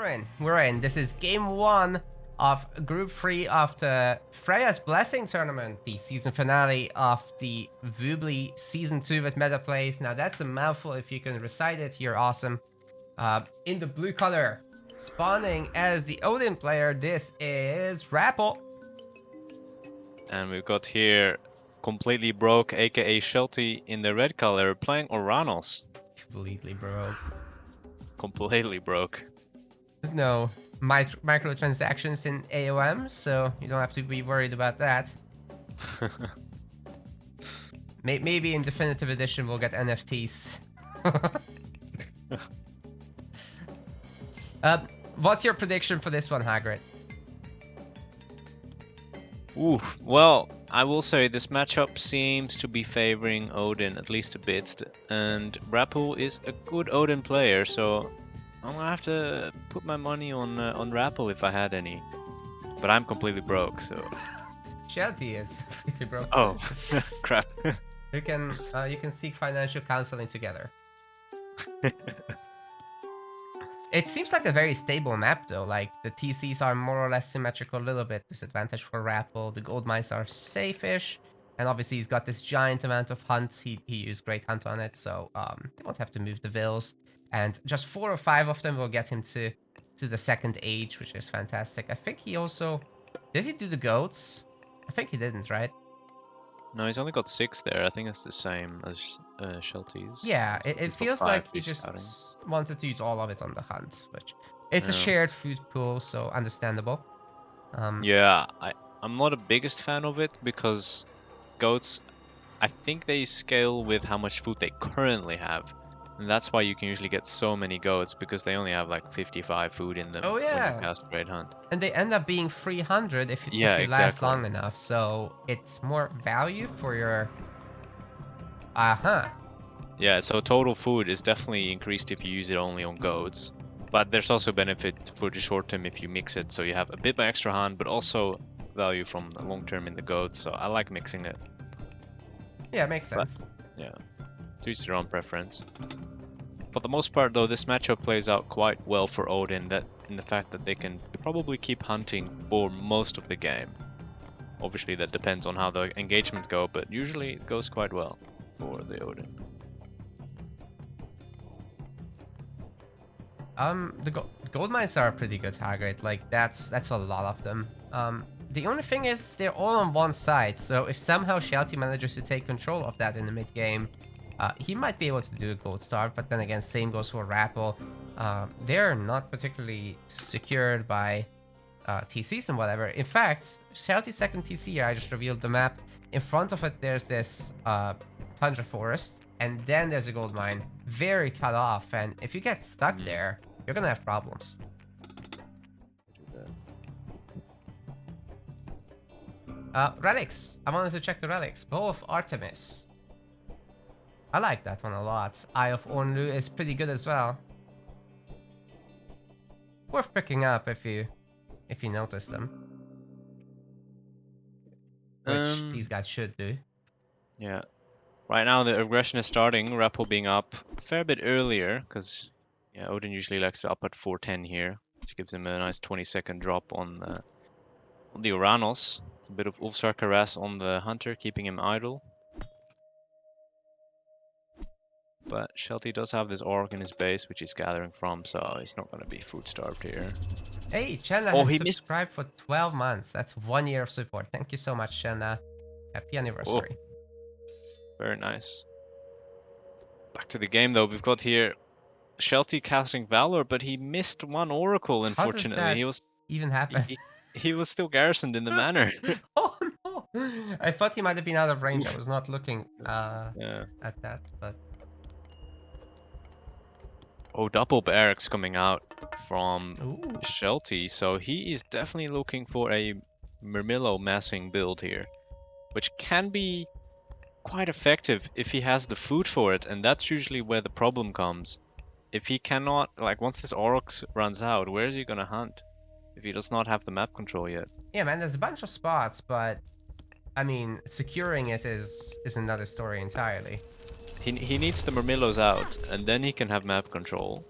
gentlemen, we're in. This is game 1 of Group 3 of the Freyja's Blessing Tournament, the season finale of the Voobly Season 2 with meta plays. Now that's a mouthful. If you can recite it, you're awesome. In the blue color, spawning as the Odin player, this is Rapl. And we've got here completely broke, aka Shelty, in the red color, playing Oranos. Completely broke. Completely broke. There's no microtransactions in AOM, so you don't have to be worried about that. Maybe in Definitive Edition we'll get NFTs. What's your prediction for this one, Hagrid? Ooh, well, I will say this matchup seems to be favoring Odin at least a bit, and Rapl is a good Odin player, so I'm gonna have to put my money on Rapl if I had any. But I'm completely broke, so. Shelty is completely broke. Oh, crap. You can seek financial counseling together. It seems like a very stable map though, like the TCs are more or less symmetrical, a little bit disadvantage for Rapl, the gold mines are safe-ish, and obviously he's got this giant amount of hunt, he used great hunt on it, so he won't have to move the vills, and just 4 or 5 of them will get him to the second age, which is fantastic. I think he also, did he do the goats? I think he didn't, right? No, he's only got 6 there. I think it's the same as Shelty's. Yeah, it feels like he just wanted to use all of it on the hunt, which it's a shared food pool, so understandable. Yeah, I'm not the biggest fan of it because goats, I think they scale with how much food they currently have. And that's why you can usually get so many goats, because they only have like 55 food in them when you cast Great Hunt. And they end up being 300 if you last long enough, so it's more value for your... Yeah, so total food is definitely increased if you use it only on goats. But there's also benefit for the short term if you mix it, so you have a bit of extra hunt, but also value from the long term in the goats, so I like mixing it. Yeah, makes sense. But, yeah, to each their own preference. For the most part though, this matchup plays out quite well for Odin, in the fact that they can probably keep hunting for most of the game. Obviously that depends on how the engagement go, but usually it goes quite well for the Odin. The gold mines are pretty good, Hagrid. Like that's a lot of them. The only thing is they're all on one side, so if somehow Shelty manages to take control of that in the mid game, he might be able to do a gold star. But then again, same goes for Rapl. They're not particularly secured by TCs and whatever. In fact, Shelty's second TC here, I just revealed the map. In front of it, there's this tundra forest, and then there's a gold mine, very cut off. And if you get stuck there, you're gonna have problems. Relics. I wanted to check the relics. Bow of Artemis. I like that one a lot. Eye of Ornlu is pretty good as well. Worth picking up if you notice them. Which these guys should do. Yeah. Right now the aggression is starting, Rapl being up a fair bit earlier, because Odin usually likes to up at 410 here, which gives him a nice 20-second drop on the Oranos. It's a bit of Ulfsar harass on the Hunter, keeping him idle. But Shelty does have this orc in his base, which he's gathering from, so he's not going to be food starved here. Hey, Chenna has subscribed for 12 months. That's 1 year of support. Thank you so much, Chenna. Happy anniversary. Oh, very nice. Back to the game, though. We've got here Shelty casting Valor, but he missed one Oracle, unfortunately. How does that even happen? He was still garrisoned in the manor. Oh, no! I thought he might have been out of range. I was not looking at that, but... Oh, double barracks coming out from Shelty, so he is definitely looking for a Murmillo massing build here, which can be quite effective if he has the food for it, and that's usually where the problem comes. If he cannot, like once this Aurochs runs out, where is he gonna hunt? If he does not have the map control yet. Yeah, man, there's a bunch of spots, but I mean, securing it is another story entirely. He needs the Murmillos out, and then he can have map control.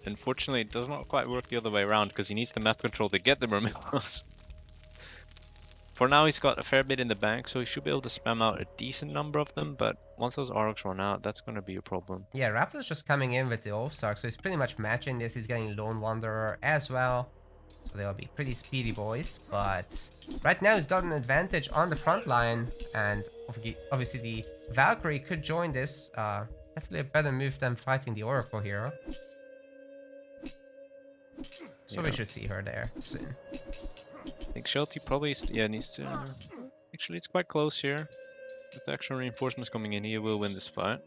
unfortunately it does not quite work the other way around because he needs the map control to get the Murmillos. For now, he's got a fair bit in the bank, so he should be able to spam out a decent number of them, but once those arcs run out, that's going to be a problem. Yeah, Rapl is just coming in with the Ulfsark, so he's pretty much matching this. He's getting Lone Wanderer as well, so they'll be pretty speedy boys, but right now he's got an advantage on the front line, and obviously the Valkyrie could join this. Definitely a better move than fighting the Oracle hero. So we should see her there soon. I think Shelty probably needs to... Actually, it's quite close here. With the extra reinforcements coming in, he will win this fight.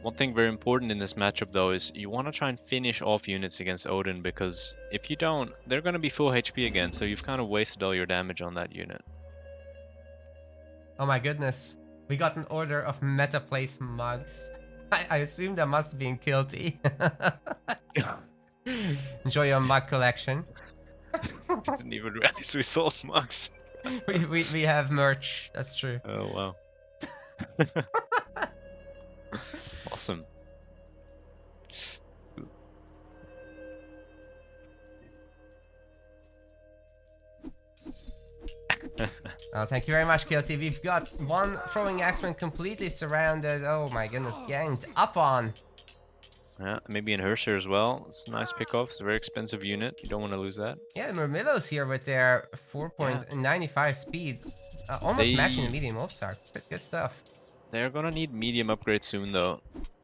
One thing very important in this matchup, though, is you want to try and finish off units against Odin, because if you don't, they're going to be full HP again, so you've kind of wasted all your damage on that unit. Oh my goodness. We got an order of meta-placed mugs. I assume that must have been Kilty. Enjoy your mug collection. Didn't even realize we sold mugs. we have merch, that's true. Oh, wow. Awesome. Thank you very much, Kilty. We've got one throwing axeman completely surrounded. Oh my goodness, ganged up on. Yeah, maybe in Hersher as well. It's a nice pickoff. It's a very expensive unit. You don't want to lose that. Yeah, the Murmillos here with their 4.95 speed. Almost matching the medium Wolfsark. Good stuff. They're gonna need medium upgrade soon, though.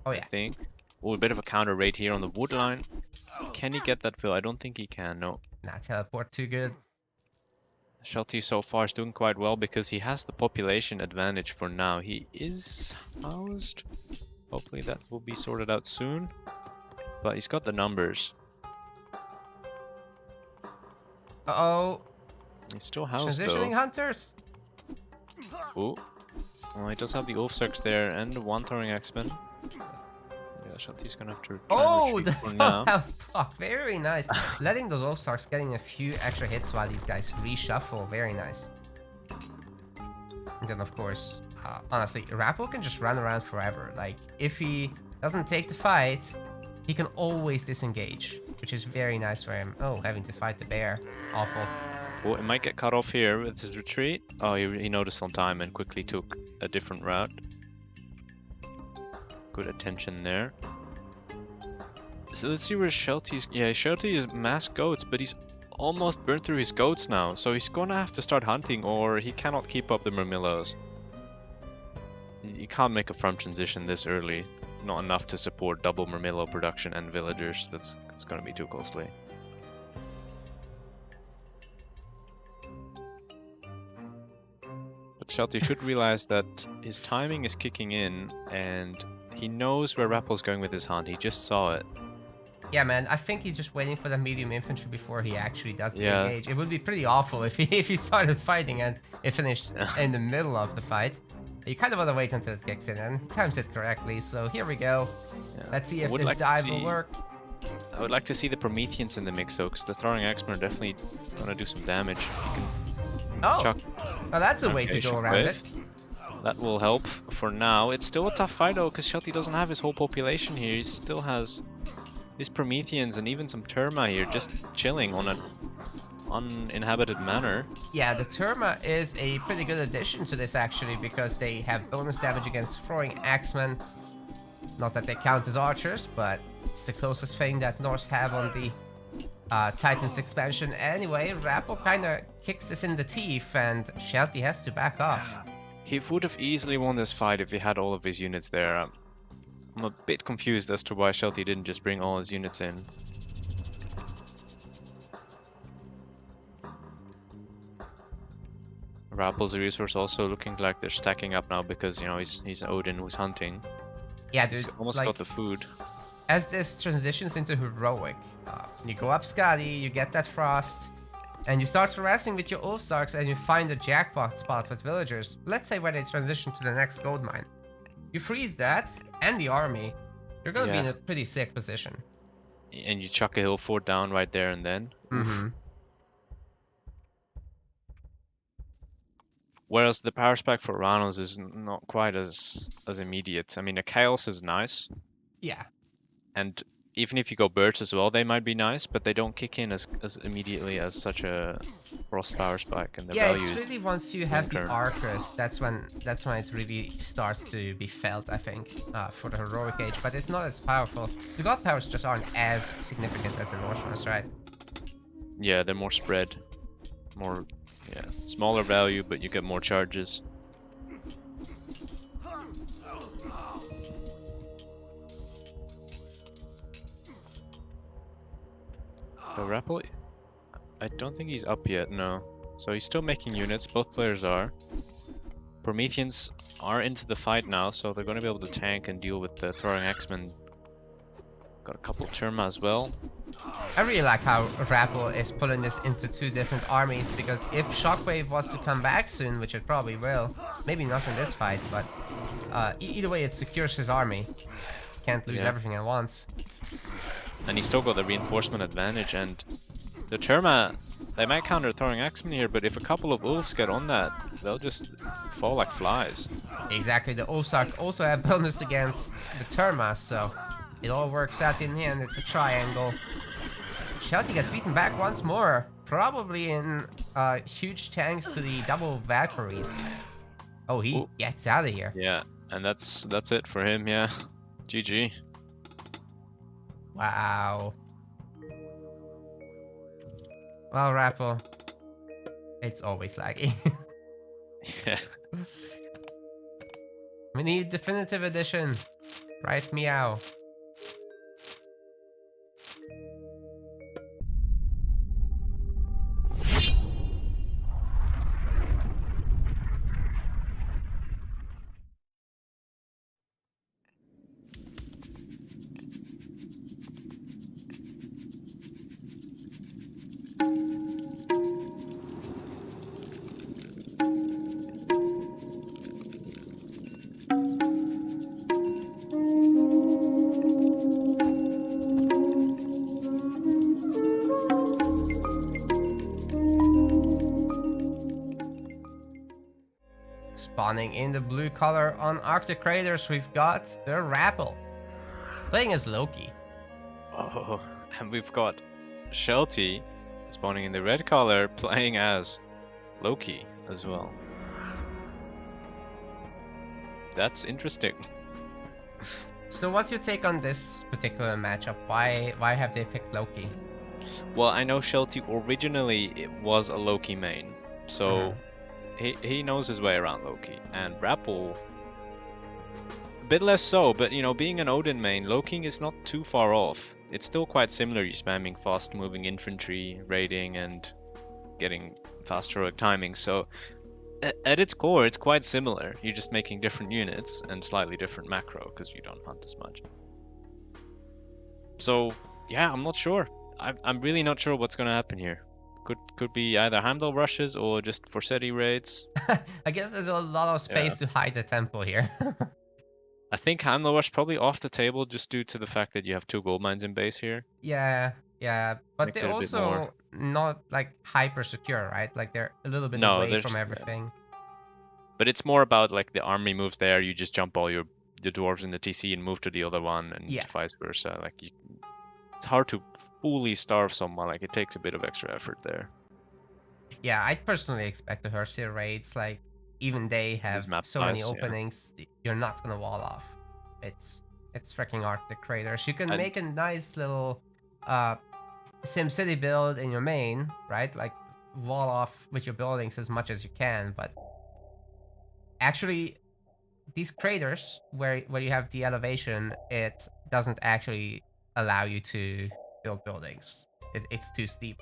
Oh, yeah. I think. Oh, a bit of a counter raid here on the wood line. Can he get that fill? I don't think he can, no. Nah, teleport too good. Shelty so far is doing quite well because he has the population advantage for now. He is housed. Hopefully that will be sorted out soon. But he's got the numbers. Uh-oh. He's still housed, Transitioning though. hunters. Oh. Well, he does have the Ulfsarks there and one throwing X-Men. Yeah, Shelty's gonna have to the for now. house block. Very nice. Letting those Ulfsarks getting a few extra hits while these guys reshuffle. Very nice. And then, of course, honestly, Rapl can just run around forever. Like, if he doesn't take the fight, he can always disengage, which is very nice for him. Oh, having to fight the bear. Awful. Oh, it might get cut off here with his retreat. Oh, he noticed on time and quickly took a different route. Good attention there. So let's see where Shelty's... Yeah, Shelty is mass goats, but he's almost burned through his goats now. So he's gonna have to start hunting or he cannot keep up the Murmillos. You can't make a farm transition this early. Not enough to support double Murmillo production and villagers. That's gonna be too costly. But Shelty should realize that his timing is kicking in and he knows where Rapl's going with his hunt. He just saw it. Yeah, man, I think he's just waiting for the medium infantry before he actually does the engage. It would be pretty awful if he started fighting and it finished in the middle of the fight. You kind of want to wait until it kicks in, and he times it correctly, so here we go. Yeah. Let's see if this dive will work. I would like to see the Prometheans in the mix, though, because the throwing X-Men are definitely going to do some damage. Oh, well, that's a way to go around it. That will help for now. It's still a tough fight, though, because Shelty doesn't have his whole population here. He still has his Prometheans and even some Terma here just chilling on an uninhabited manor. Yeah, the Terma is a pretty good addition to this, actually, because they have bonus damage against throwing axemen. Not that they count as archers, but it's the closest thing that Norse have on the Titans expansion. Anyway, Rapl kind of kicks this in the teeth, and Shelty has to back off. He would have easily won this fight if he had all of his units there. I'm a bit confused as to why Shelty didn't just bring all his units in. Rapl's resource also looking like they're stacking up now because, you know, he's Odin who's hunting. Yeah, dude. He's almost got the food. As this transitions into heroic, you go up Skadi, you get that frost, and you start harassing with your Ulfsarks and you find a jackpot spot with villagers. Let's say when they transition to the next gold mine. You freeze that and the army, you're gonna be in a pretty sick position. And you chuck a hill fort down right there and then. Mm-hmm. Whereas the power spec for Ranos is not quite as immediate. I mean, a Chaos is nice. Yeah. And even if you go birds as well, they might be nice, but they don't kick in as immediately as such a frost power spike, and the Yeah, value it's is really once you have the long-term. Arcus, that's when it really starts to be felt, I think, for the heroic age. But it's not as powerful. The god powers just aren't as significant as the Norseman's, right? Yeah, they're more spread, more smaller value, but you get more charges. So Rapl, I don't think he's up yet, no. So he's still making units, both players are. Prometheans are into the fight now, so they're going to be able to tank and deal with the throwing X-Men. Got a couple Terma as well. I really like how Rapl is pulling this into two different armies, because if Shockwave was to come back soon, which it probably will, maybe not in this fight, but either way it secures his army. Can't lose everything at once. And he's still got the reinforcement advantage, and the Terma, they might counter throwing X-Men here, but if a couple of Wolves get on that, they'll just fall like flies. Exactly, the Ulsak also have bonus against the Terma, so it all works out in the end. It's a triangle. Shelty gets beaten back once more, probably in huge thanks to the double Valkyries. Oh, he gets out of here. Yeah, and that's it for him, yeah. GG. Wow. Well, Rapl, it's always laggy. Yeah. We need definitive edition. Right, meow. Spawning in the blue color on Arctic Craters, we've got the Rapl. Playing as Loki. Oh, and we've got Shelty spawning in the red color, playing as Loki as well. That's interesting. So what's your take on this particular matchup? Why have they picked Loki? Well, I know Shelty originally it was a Loki main, so he knows his way around Loki, and Rapl a bit less so, but you know, being an Odin main, Loki is not too far off. It's still quite similar. You're spamming fast moving infantry, raiding, and getting fast heroic timing. So at its core, it's quite similar. You're just making different units and slightly different macro because you don't hunt as much. So yeah, I'm not sure. I'm really not sure what's gonna happen here. Could be either Heimdall rushes or just Forseti raids. I guess there's a lot of space to hide the temple here. I think Heimdall rush probably off the table just due to the fact that you have 2 gold mines in base here. Yeah, but Makes they're it a bit more. also not like hyper secure, right? Like they're a little bit No, away there's- from everything. But it's more about like the army moves there, you just jump all the dwarves in the TC and move to the other one, and vice versa. Like it's hard to fully starve someone. Like it takes a bit of extra effort there. Yeah, I personally expect the Hersia raids, like even they have so many openings, you're not gonna wall off. It's freaking Arctic Craters. You can make a nice little SimCity build in your main, right? Like wall off with your buildings as much as you can, but actually these craters where you have the elevation, it doesn't actually allow you to build buildings. It's too steep.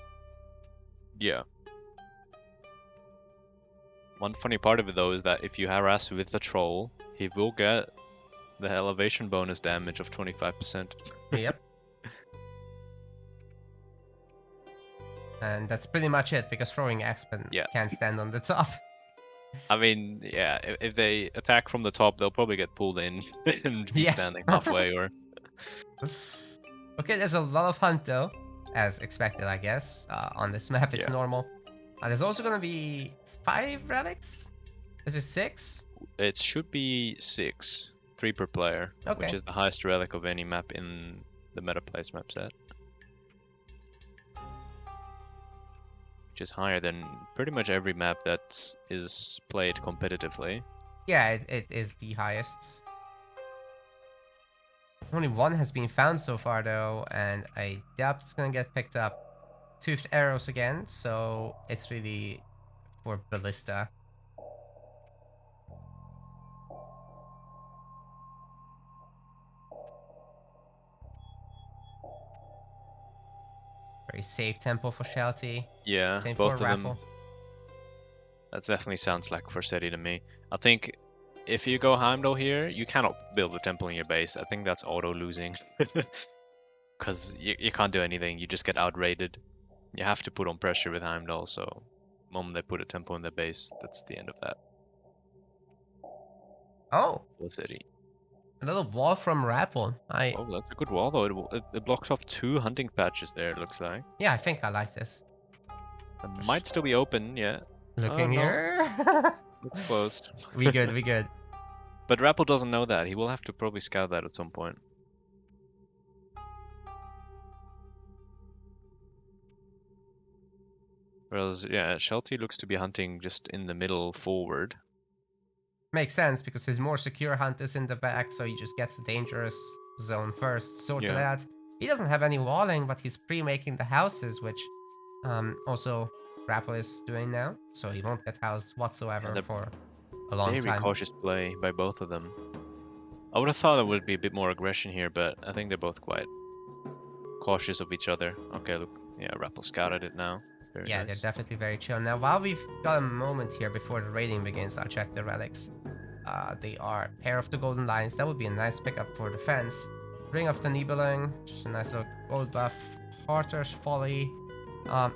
Yeah. One funny part of it though is that if you harass with the troll, he will get the elevation bonus damage of 25%. Yep. And that's pretty much it, because throwing X-Men can't stand on the top. I mean, yeah, if they attack from the top, they'll probably get pulled in and be standing halfway or... Okay, there's a lot of hunt though, as expected, I guess. On this map, it's normal. There's also gonna be 5 relics? Is it 6? It should be 6. 3 per player, which is the highest relic of any map in the meta place map set. Which is higher than pretty much every map that is played competitively. Yeah, it is the highest. Only one has been found so far though, and I doubt it's gonna get picked up. Toothed arrows again, so it's really for ballista. Very safe tempo for Shelty. Yeah, Same for both of Rapl. them. That definitely sounds like Forseti to me. I think if you go Heimdall here, you cannot build a temple in your base. I think that's auto losing. Because you can't do anything, you just get outrated. You have to put on pressure with Heimdall, so the moment they put a tempo in their base, that's the end of that. Oh! City. A little wall from Rapl. Oh, that's a good wall though. It blocks off 2 hunting patches there, it looks like. Yeah, I think I like this. It might still be open, yeah. Looking no. here. Looks closed. We good, we good. But Rapl doesn't know that. He will have to probably scout that at some point. Whereas, yeah, Shelty looks to be hunting just in the middle forward. Makes sense because his more secure hunt is in the back, so he just gets the dangerous zone first, sorted out. He doesn't have any walling, but he's pre-making the houses, which also Rapl is doing now, so he won't get housed whatsoever for a long very time. Cautious play by both of them. I would have thought there would be a bit more aggression here, but I think they're both quite cautious of each other. Okay, look, yeah, Rapl scouted it now. Very yeah, nice. they're definitely very chill. Now, while we've got a moment here before the raiding begins, I'll check the relics. They are a pair of the golden lions. That would be a nice pickup for defense. Ring of the Nibelung, just a nice little gold buff. Harter's Folly. Line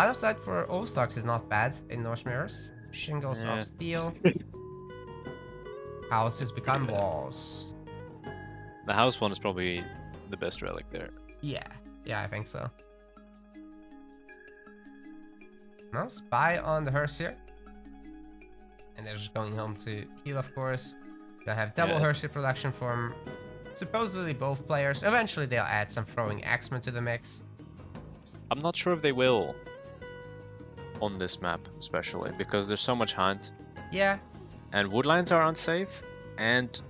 of sight for Ovstarks is not bad in Norse Mirrors. Shingles of Steel. Houses become walls. The house one is probably the best relic there. Yeah, I think so. No, spy on the hearse here. And they're just going home to heal, of course. Gonna have double hearse production from supposedly both players. Eventually they'll add some throwing axemen to the mix. I'm not sure if they will on this map, especially because there's so much hunt. Yeah. And woodlines are unsafe, and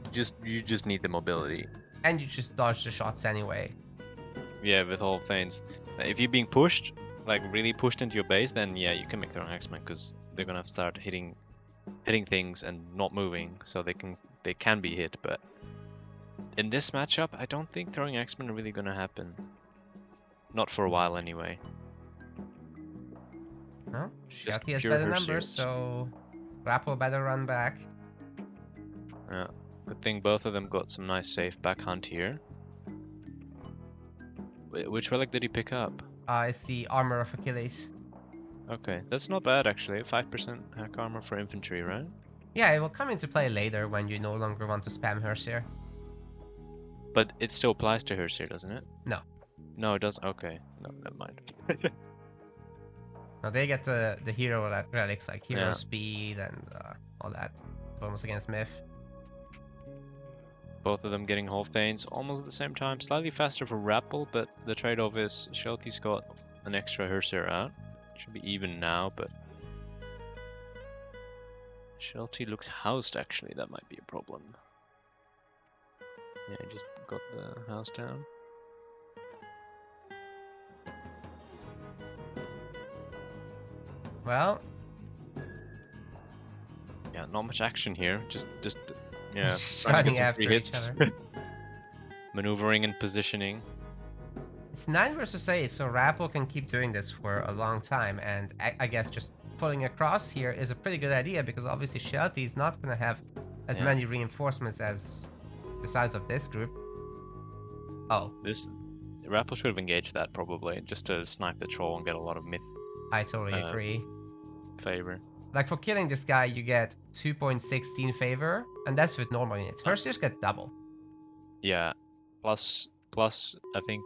you just need the mobility. And you just dodge the shots anyway. Yeah, with all things. If you're being pushed, like really pushed into your base, then yeah, you can make their own axemen because they're gonna start hitting things and not moving, so they can be hit. But in this matchup, I don't think throwing axemen are really gonna happen. Not for a while, anyway. No, Shelty has better numbers, so Rapl better run back. Yeah, good thing both of them got some nice safe back hunt here. Which relic did he pick up? It's the Armor of Achilles. Okay, that's not bad actually. 5% hack armor for infantry, right? Yeah, it will come into play later when you no longer want to spam Hersir. But it still applies to Hersir, doesn't it? No. No, it doesn't. Okay, no, never mind. Now they get the hero relics like hero speed and all that. Bonus against Myth. Both of them getting Halfdanes almost at the same time. Slightly faster for Rapl, but the trade-off is Shelty's got an extra Hersir out. Should be even now, but Shelty looks housed actually. That might be a problem. Yeah, just got the house down. Well, yeah, not much action here. Just yeah, running after each other. Maneuvering and positioning. It's 9 versus 8, so Rapl can keep doing this for a long time, and I guess just pulling across here is a pretty good idea because obviously Shelty is not going to have as many reinforcements as the size of this group. Oh. Rapl should have engaged that probably, just to snipe the troll and get a lot of myth. I totally agree. Favor. Like for killing this guy, you get 2.16 favor, and that's with normal units. Hersirs get double. Yeah, plus I think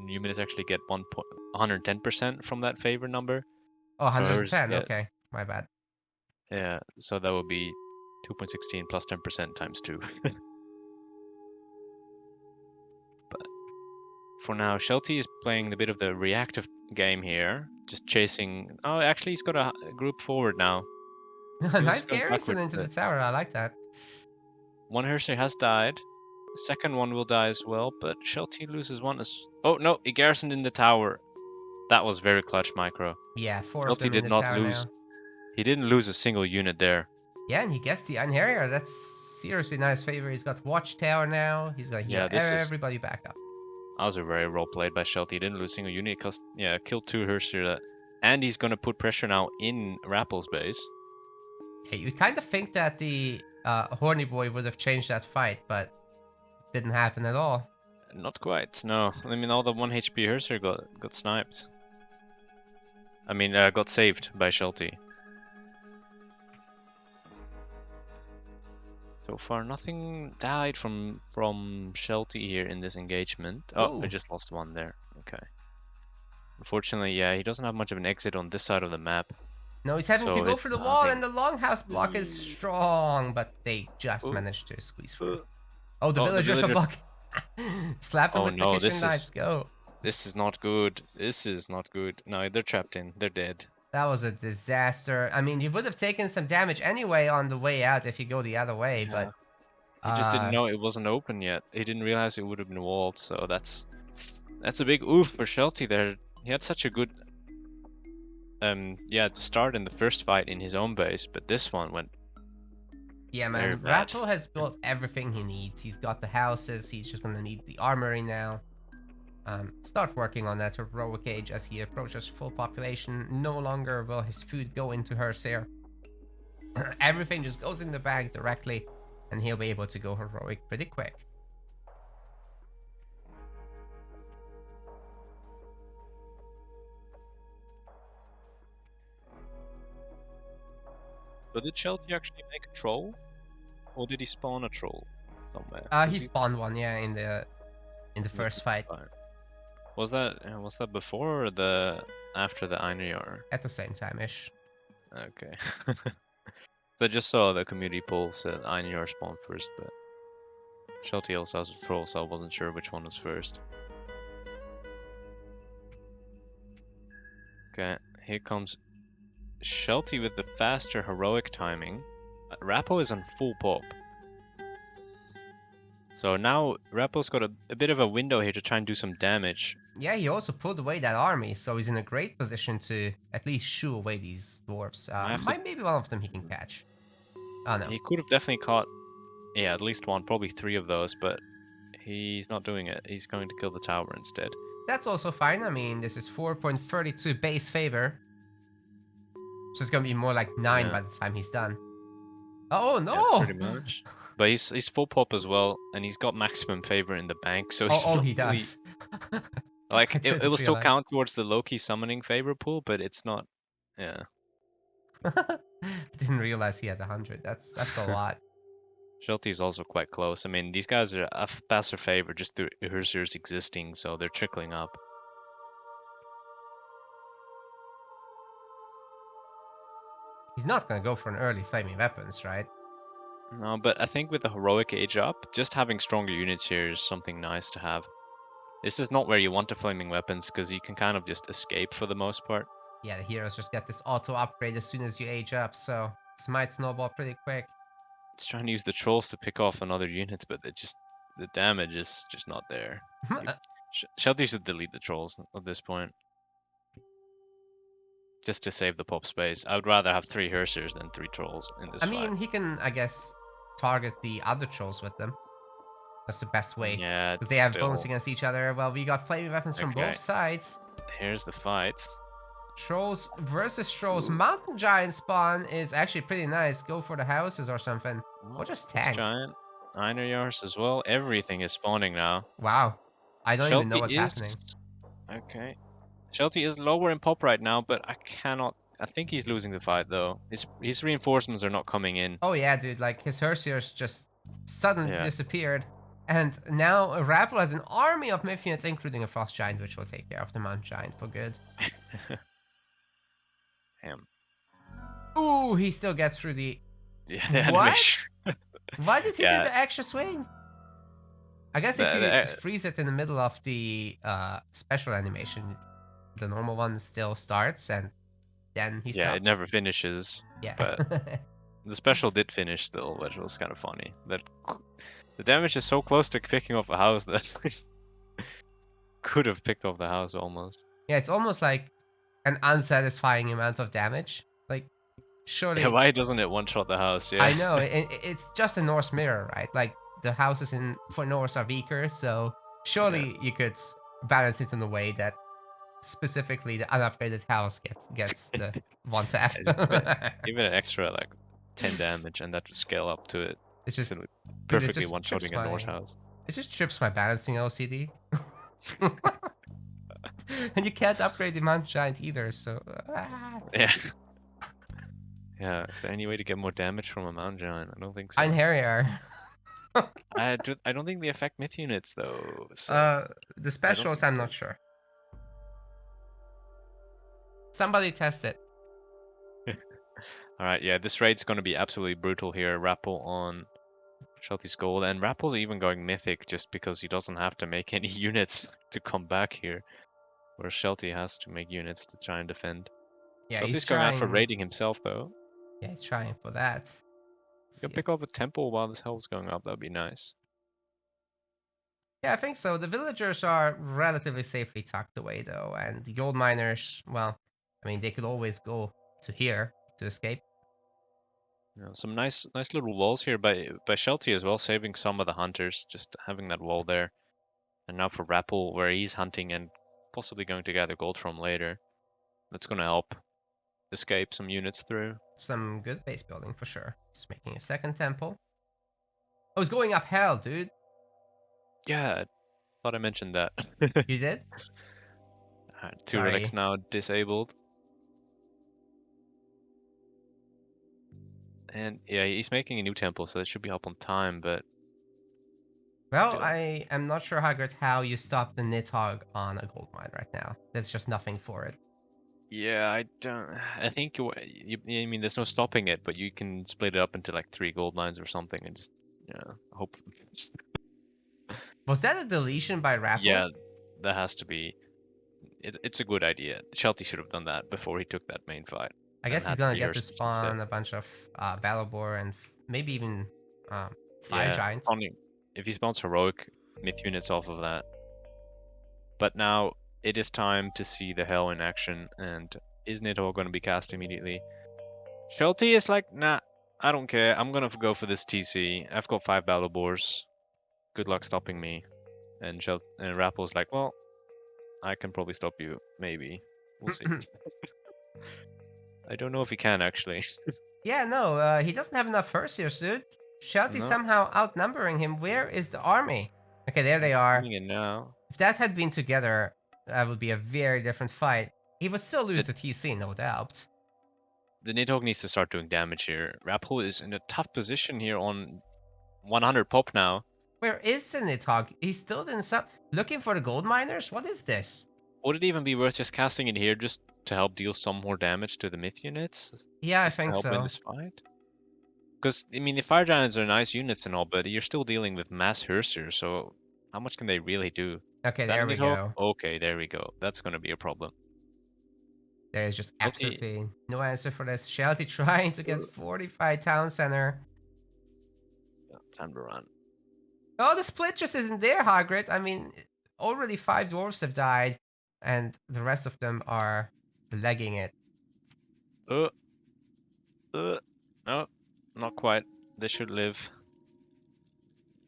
new units actually get 110% from that favor number. Oh, 110. Okay, my bad. Yeah, so that would be 2.16 plus 10% times 2. But for now. Shelty is playing a bit of the reactive game here, just chasing. Oh, actually, he's got a group forward now. He was Nice going garrison backward, into the but tower. I like that. one Herser has died. The second one will die as well, but Shelty loses one as. Oh no, he garrisoned in the tower. That was very clutch, Micro. Yeah, 4 of Shelty them in did the not tower lose. now. He didn't lose a single unit there. Yeah, and he gets the Iron Harrier. That's seriously nice favor. He's got Watchtower now. He's gonna heal Yeah, this is. everybody back up. That was a very well played by Shelty. He didn't lose a single unit. Killed 2 Herser. And he's gonna put pressure now in Rapl's base. Hey, you kind of think that the Horny Boy would have changed that fight, but didn't happen at all. Not quite, no. I mean, all the 1 HP Herser got sniped. I mean, got saved by Shelty. So far, nothing died from Shelty here in this engagement. Oh, Ooh. I just lost one there. Okay. Unfortunately, yeah, he doesn't have much of an exit on this side of the map. No, he's having to go for the wall, and the Longhouse block is strong, but they just managed to squeeze through. Oh, the villagers are blocking. Slap him with the kitchen knives, go. This is not good. This is not good. No, they're trapped in. They're dead. That was a disaster. I mean, you would have taken some damage anyway on the way out if you go the other way, but... He just didn't know it wasn't open yet. He didn't realize it would have been walled, so that's a big oof for Shelty there. He had such a good to start in the first fight in his own base, but this one went. Yeah, man. Rapl has built everything he needs. He's got the houses. He's just gonna need the armory now. Start working on that heroic age as he approaches full population. No longer will his food go into Herser. Everything just goes in the bag directly, and he'll be able to go heroic pretty quick. But did Shelty actually make a troll, or did he spawn a troll somewhere? He spawned one, yeah, in the first fight. Was that before or after the Einjar? At the same time ish. Okay. So I just saw the community poll said Einjar spawned first, but Shelty also has a troll, so I wasn't sure which one was first. Okay, here comes Shelty with the faster heroic timing. Rapl is on full pop. So now Rapl's got a bit of a window here to try and do some damage. Yeah, he also pulled away that army, so he's in a great position to at least shoo away these dwarves. Maybe one of them he can catch. Oh no. He could have definitely caught, yeah, at least one, probably 3 of those, but he's not doing it. He's going to kill the tower instead. That's also fine. I mean, this is 4.32 base favor. So it's gonna be more like 9 by the time he's done. Oh no! Yeah, pretty much. But he's full pop as well, and he's got maximum favor in the bank, so he's he does. Like, it will still count towards the Loki summoning favor pool, but it's not, yeah. Didn't realize he had 100. That's a lot. Shelty's also quite close. I mean, these guys are a passive favor just through Herser's existing, so they're trickling up. He's not gonna go for an early flaming weapons, right? No, but I think with the heroic age up, just having stronger units here is something nice to have. This is not where you want the flaming weapons, because you can kind of just escape for the most part. Yeah, the heroes just get this auto upgrade as soon as you age up, so this might snowball pretty quick. It's trying to use the trolls to pick off another unit, but the damage is just not there. Shelty should delete the trolls at this point. Just to save the pop space. I would rather have 3 Hersers than 3 trolls in this fight. I mean, he can, I guess, target the other trolls with them. That's the best way. Yeah, because they have bonus against each other. Well, we got flaming weapons from both sides. Here's the fight. Trolls versus trolls. Mountain giant spawn is actually pretty nice. Go for the houses or something. Or just tank. Giant. Einarjars as well. Everything is spawning now. Wow. I don't even know what's happening. Okay. Shelty is lower in pop right now, but I think he's losing the fight though. His reinforcements are not coming in. Oh yeah, dude. Like, his Hersiers just suddenly disappeared. And now Rapl has an army of Myth units, including a Frost Giant, which will take care of the Mountain Giant for good. Him. Ooh, he still gets through the... Yeah, what? Why did he do the extra swing? I guess if you The- freeze it in the middle of the special animation, the normal one still starts and then he yeah, it stops. never finishes, Yeah. but the special did finish still, which was kind of funny. That the damage is so close to picking off a house that could have picked off the house almost. Yeah, it's almost like an unsatisfying amount of damage. Like, surely. Yeah, why doesn't it one-shot the house? Yeah. I know, it's just a Norse mirror, right? Like, the houses for Norse are weaker, so surely you could balance it in a way that specifically the unupgraded house gets the one tap. Just give it an extra like 10 damage, and that would scale up to it. It's just, Instead of dude, it perfectly just trips one-shotting a Norse my, house. it just trips my balancing OCD. And you can't upgrade the Mount Giant either, so. Yeah. Yeah. Is there any way to get more damage from a Mountain Giant? I don't think so. Ein Harrier. I don't think they affect myth units though. So The specials, I'm not sure. Somebody test it. All right, yeah, this raid's going to be absolutely brutal here. Rapl on Shelty's gold, and Rapple's even going mythic just because he doesn't have to make any units to come back here, whereas Shelty has to make units to try and defend. Yeah, Shelty's he's going trying. out for raiding himself though. Yeah, he's trying for that. You can pick up a temple while this health's going up. That'd be nice. Yeah, I think so. The villagers are relatively safely tucked away though, and the gold miners, well, I mean, they could always go to here to escape. Yeah, some nice little walls here by Shelty as well, saving some of the hunters, just having that wall there. And now for Rapl, where he's hunting and possibly going to gather gold from later. That's going to help escape some units through. Some good base building for sure. He's making a second temple. I was going up hell, dude. Yeah, I thought I mentioned that. You did? Two Sorry. relics now disabled. And yeah, he's making a new temple, so that should be up on time, but... Well, I am not sure, Hagrid, how you stop the Nidhogg on a gold mine right now. There's just nothing for it. Yeah, I don't... I think I mean, there's no stopping it, but you can split it up into like 3 gold mines or something and just, hope... Was that a deletion by Rapl? Yeah, that has to be... It's a good idea. Shelty should have done that before he took that main fight. I guess he's gonna get to spawn a bunch of Battlebore and maybe even Fire Giants. Only if he spawns heroic myth units off of that. But now it is time to see the hell in action, and is Nidhogg going to be cast immediately? Shelty is like, nah, I don't care. I'm gonna go for this TC. I've got 5 Battlebores. Good luck stopping me. And Rapple's like, well, I can probably stop you. Maybe. We'll see. I don't know if he can, actually. Yeah, no, he doesn't have enough Hersiers, dude. Shelty's somehow outnumbering him. Where is the army? Okay, there they are. Coming in now. If that had been together, that would be a very different fight. He would still lose the TC, no doubt. The Nidhogg needs to start doing damage here. Rapl is in a tough position here on 100 pop now. Where is the Nidhogg? He's still in some... Looking for the gold miners? What is this? Would it even be worth just casting in here just to help deal some more damage to the myth units? Yeah, just I think to help win this fight? Because, I mean, the Fire Giants are nice units and all, but you're still dealing with mass Hersier, so how much can they really do? Okay, there we go. Okay, there we go. That's going to be a problem. There is just absolutely no answer for this. Shelty trying to get 45 town center. Yeah, time to run. Oh, the split just isn't there, Hagrid. I mean, already 5 dwarves have died, and the rest of them are legging it. No, not quite. They should live.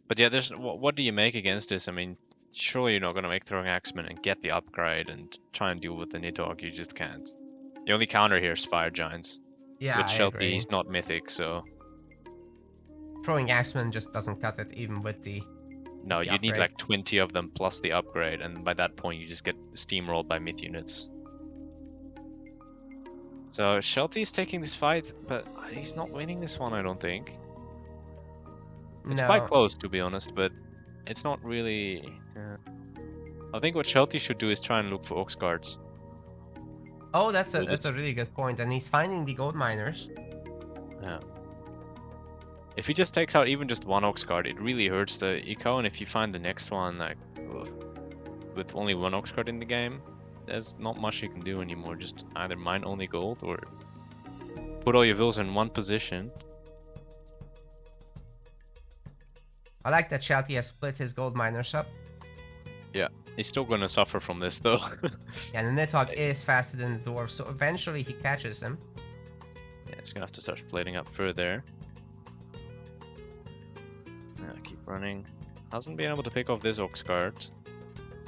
But yeah, what do you make against this? I mean, surely you're not going to make Throwing Axeman and get the upgrade and try and deal with the Nidhogg. You just can't. The only counter here is Fire Giants. Yeah, with Shelty, agree. he's not mythic, so... Throwing Axeman just doesn't cut it, even with the... No, you need like 20 of them plus the upgrade, and by that point you just get steamrolled by myth units. So Shelty's taking this fight, but he's not winning this one, I don't think. It's quite close, to be honest, but it's not really... I think what Shelty should do is try and look for Ox Guards. Oh, that's a really good point, and he's finding the gold miners. Yeah. If he just takes out even just one Ox card, it really hurts the eco, and if you find the next one, like, ugh, with only one Ox card in the game, there's not much you can do anymore. Just either mine only gold or put all your vills in one position. I like that Shelty has split his gold miners up. Yeah, he's still gonna suffer from this though. Yeah, and the Nidhogg is faster than the Dwarf, so eventually he catches him. Yeah, he's gonna have to start splitting up further. Yeah, keep running. Hasn't been able to pick off this Ox card.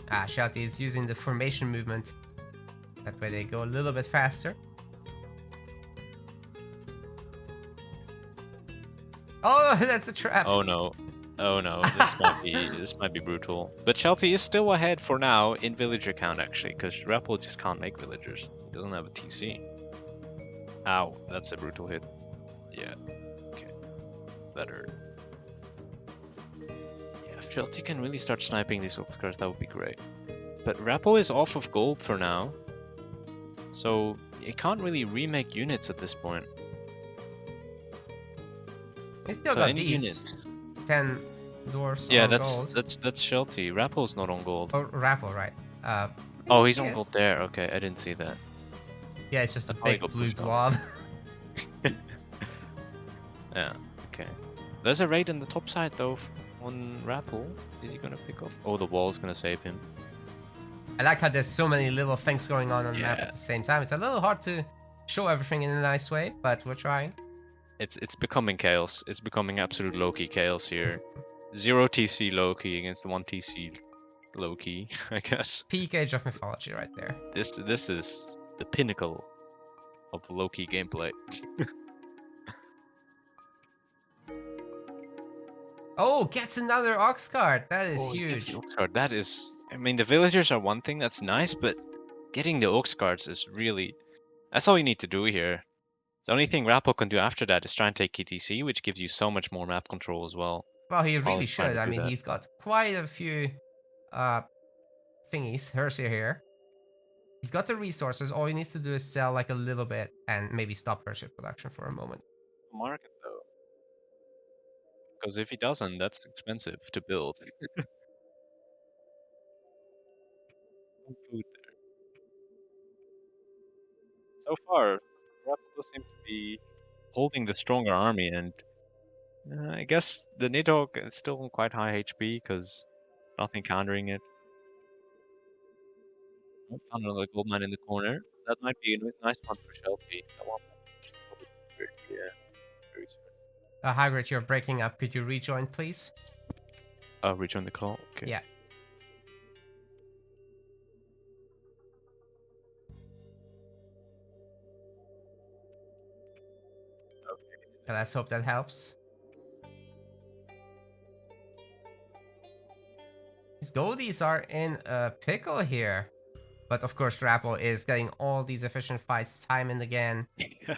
Ah, Shelty is using the formation movement. That way they go a little bit faster. Oh, that's a trap. Oh no. Oh no, this might be brutal. But Shelty is still ahead for now in villager count actually, because Rapl just can't make villagers. He doesn't have a TC. Ow, that's a brutal hit. Yeah. Okay. Better. Yeah, if Shelty can really start sniping these Ox cards, that would be great. But Rapl is off of gold for now. So he can't really remake units at this point. He still So got any these. unit. 10 dwarfs Yeah, on that's gold. that's Shelty. Rappl's not on gold. Oh, Rapl, right. Oh, he's on yes. gold there. Okay, I didn't see that. Yeah, it's just a probably big got blue pushed up. blob. Yeah, okay. There's a raid on the top side though on Rapl. Is he gonna pick off? Oh, the wall's gonna save him. I like how there's so many little things going on the map Yeah. at the same time. It's a little hard to show everything in a nice way, but we're trying. It's becoming chaos. It's becoming absolute Loki chaos here. 0 TC Loki against 1 TC Loki, I guess. Peak Age of Mythology right there. This is the pinnacle of Loki gameplay. Oh, gets another Ox card. That is Oh, he gets huge. the Ox card. That is, I mean, the villagers are one thing that's nice, but getting the Ox cards is really, that's all you need to do here. The only thing Rapl can do after that is try and take KTC, which gives you so much more map control as well. Well, he While really he's trying should. to I do mean, that. he's got quite a few thingies. Hersia here. He's got the resources. All he needs to do is sell like a little bit and maybe stop Hersia production for a moment. Market though, because if he doesn't, that's expensive to build. Food there. So far, Rapl seems to be holding the stronger army, and I guess the Nidhogg is still on quite high HP because nothing countering it. I found another gold mine in the corner. That might be a nice one for Shelty. That one probably yeah, very soon. Hagrid, you're breaking up. Could you rejoin, please? Oh, rejoin the call. Okay. Yeah. Okay, let's hope that helps. These goldies are in a pickle here. But of course, Rapl is getting all these efficient fights time and again. Yeah,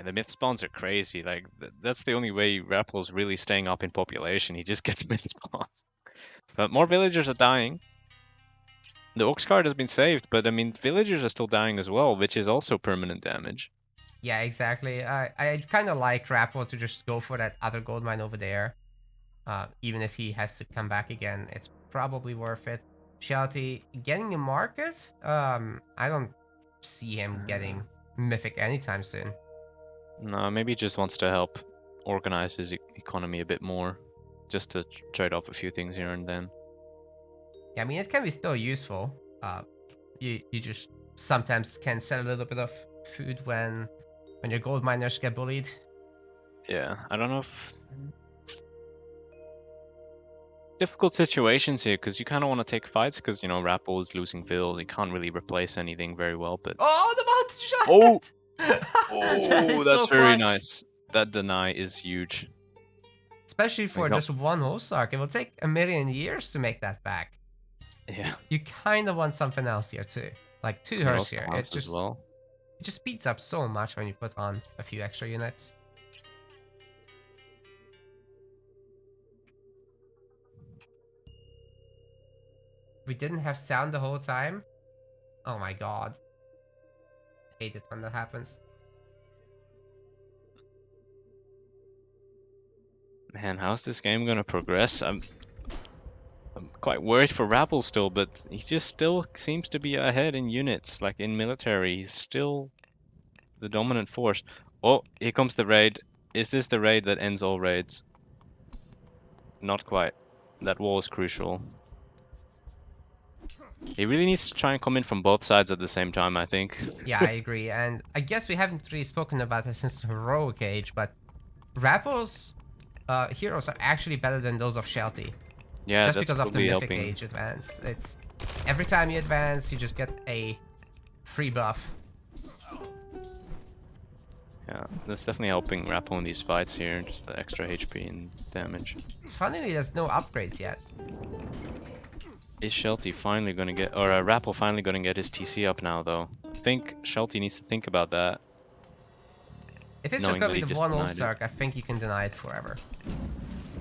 the myth spawns are crazy. Like, that's the only way Rapl's really staying up in population. He just gets myth spawns. But more villagers are dying. The Ox card has been saved, but I mean, villagers are still dying as well, which is also permanent damage. Yeah, exactly. I kind of like Rapl to just go for that other gold mine over there. Even if he has to come back again, it's probably worth it. Shelty getting a market? I don't see him getting mythic anytime soon. No, maybe he just wants to help organize his economy a bit more, just to trade off a few things here and then. Yeah, I mean, it can be still useful. You just sometimes can sell a little bit of food when your gold miners get bullied. Yeah, I don't know if... Difficult situations here, because you kind of want to take fights, because, you know, Rapl is losing vills. He can't really replace anything very well, but... Oh, the mountain shot! Oh! Oh, That's so very nice. That deny is huge. Especially for just one Ozark. It will take a million years to make that back. Yeah. You kind of want something else here too. Like 2 Hearths here. It just speeds up so much when you put on a few extra units. We didn't have sound the whole time? Oh my god. I hate it when that happens. Man, how's this game gonna progress? I'm quite worried for Rapl still, but he just still seems to be ahead in units. Like in military, he's still the dominant force. Oh, here comes the raid. Is this the raid that ends all raids? Not quite. That wall is crucial. He really needs to try and come in from both sides at the same time, I think. Yeah, I agree. And I guess we haven't really spoken about this since the heroic age, but Rapple's heroes are actually better than those of Shelty. Yeah, Just that's because of the probably mythic helping. age advance. It's every time you advance, you just get a free buff. Yeah, that's definitely helping Rapl in these fights here. Just the extra HP and damage. Funnily, there's no upgrades yet. Is Shelty finally gonna get, or Rapl finally gonna get his TC up now, though? I think Shelty needs to think about that. If it's just Knowing gonna that be he the just one denied it. Ulfsark, I think you can deny it forever.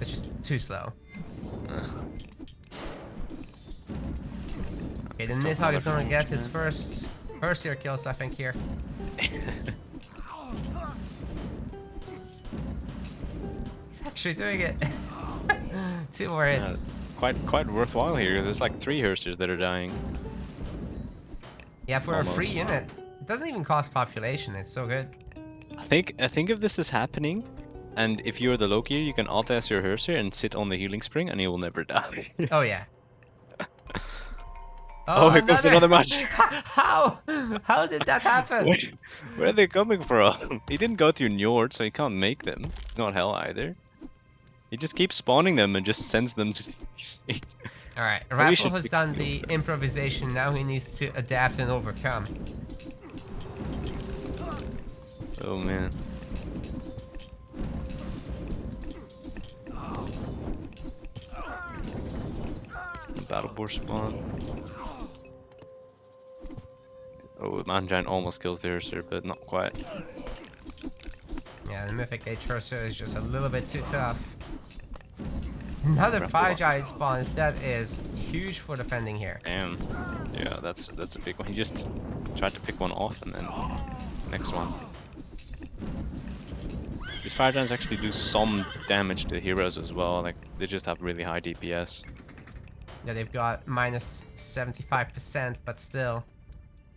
It's just too slow. Okay, the Nidhogg is gonna get his first Herseer kills, I think, here. He's actually doing it. 2 more hits. Quite worthwhile here, because there's like 3 Hersers that are dying. Yeah, for Almost. a free unit. It doesn't even cost population, it's so good. I think if this is happening, and if you're the Loki, you can alt as your Herser and sit on the healing spring, and he will never die. Oh yeah. Oh, here comes another match. How? How did that happen? Where are they coming from? He didn't go through Njord, so he can't make them. He's not hell either. He just keeps spawning them and just sends them to DC. Alright, We Rapl should has pick done the the improvisation, now he needs to adapt and overcome. Oh man. Battle boar spawn. Oh, Mountain Giant almost kills the Herser, but not quite. Yeah, the Mythic Age Herser is just a little bit too tough. Another Fire Giant spawns, that is huge for defending here. Damn. Yeah, that's a big one. He just tried to pick one off and then next one. These Fire Giants actually do some damage to heroes as well, like they just have really high DPS. Yeah, they've got minus 75%, but still.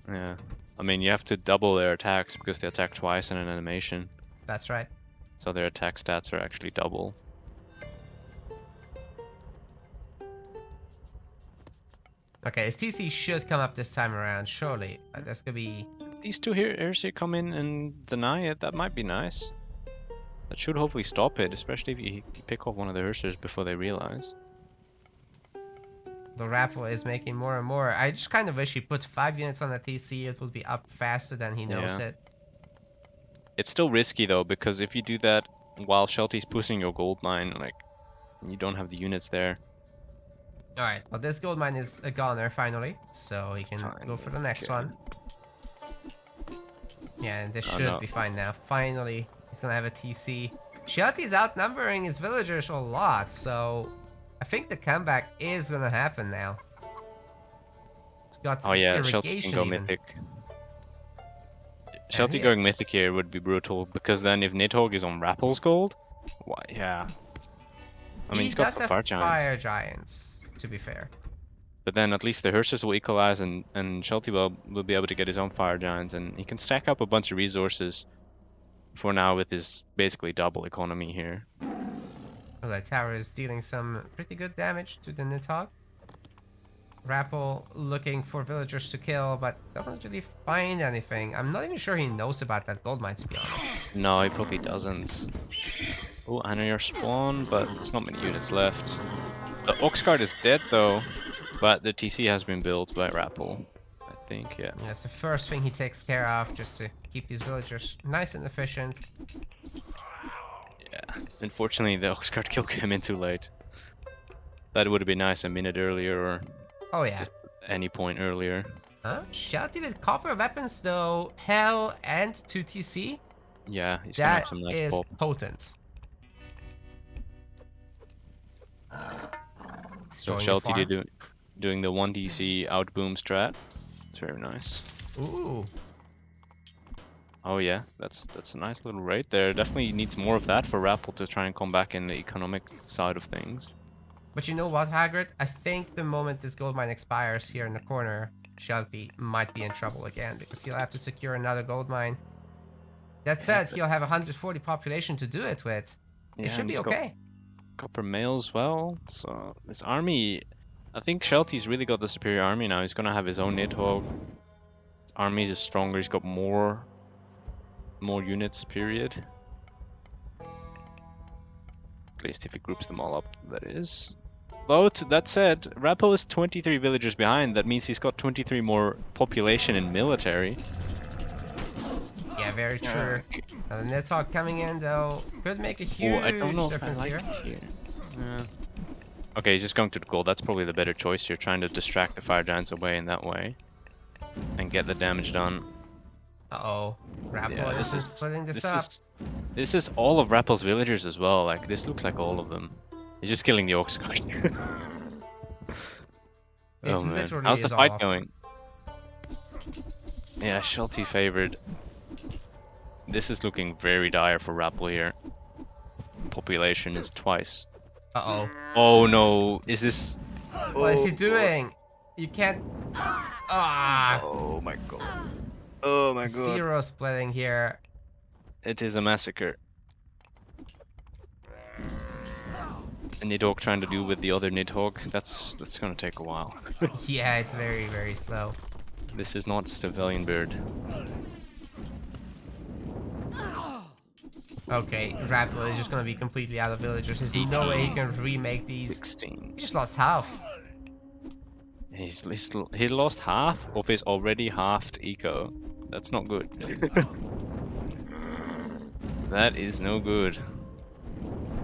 Yeah. I mean, you have to double their attacks because they attack twice in an animation. That's right. So their attack stats are actually double. Okay, his TC should come up this time around, surely. That's gonna be... These 2 Herser come in and deny it, that might be nice. That should hopefully stop it, especially if you pick off one of the Hersers before they realize. The Rapl is making more and more. I just kind of wish he put 5 units on the TC, it would be up faster than he knows it. It's still risky though, because if you do that while Shelty's pushing your gold mine, like, you don't have the units there. Alright, well this gold mine is a goner finally, so he can go for the next one. Yeah, and this should be fine now. Finally, he's gonna have a TC. Shelty's outnumbering his villagers a lot, so I think the comeback is gonna happen now. It's got Shelty can go even. mythic. Shelty going mythic here would be brutal, because then if Nidhogg is on Rapple's gold, why? Yeah. I mean, he's got some fire giants, to be fair. But then at least the Hersers will equalize, and Shelty will be able to get his own fire giants, and he can stack up a bunch of resources for now with his basically double economy here. Well, that tower is dealing some pretty good damage to the Nidhogg. Rapl looking for villagers to kill, but doesn't really find anything. I'm not even sure he knows about that gold mine, to be honest. No, he probably doesn't. Oh, I know your spawn, but there's not many units left. The Oxguard is dead though, but the TC has been built by Rapl, I think, yeah. Yeah, it's the first thing he takes care of, just to keep these villagers nice and efficient. Yeah, unfortunately the Oxguard kill came in too late. That would have been nice a minute earlier, or just any point earlier. Shelty with copper weapons though, hell and 2 TC. Yeah, he's gonna have some nice pop. Potent. So Shelty doing the 1DC outboom strat. It's very nice. Ooh. Oh yeah, that's a nice little raid there. Definitely needs more of that for Rapl to try and come back in the economic side of things. But you know what, Hagrid? I think the moment this gold mine expires here in the corner, Shelty might be in trouble again because he'll have to secure another gold mine. That Yeah, said, he'll have 140 population to do it with. It yeah, should and be he's got okay. copper mail as well. So this army, I think Shelty's really got the superior army now. He's gonna have his own Nidhogg. Armies is stronger. He's got more units. Period. At least if he groups them all up, that is. Though, that said, Rapl is 23 villagers behind. That means he's got 23 more population in military. Yeah, very true. Okay. The Nidhogg coming in, though, could make a Oh, I don't huge know if I difference like here. it here. Yeah. Okay, he's just going to the gold. That's probably the better choice. You're trying to distract the fire giants away in that way. And get the damage done. Uh-oh. Rapl Yeah, isn't splitting this up. This is all of Rappel's villagers as well. Like, this looks like all of them. He's just killing the orcs. It Oh man, literally how's the is all fight of going? Yeah, Shelty favored. This is looking very dire for Rapl here. Population is twice. Uh-oh. Oh no, is this... What is he Oh, God. doing? You can't... Ah! Oh my god. Oh my god. Zero splitting here. It is a massacre. A Nidhogg trying to do with the other Nidhogg. That's gonna take a while. Yeah, it's very, very slow. This is not civilian bird. Okay, Rapl is just gonna be completely out of villagers. There's 18, no way he can remake these. 16. He just lost half. He lost half of his already halved eco. That's not good. That is no good.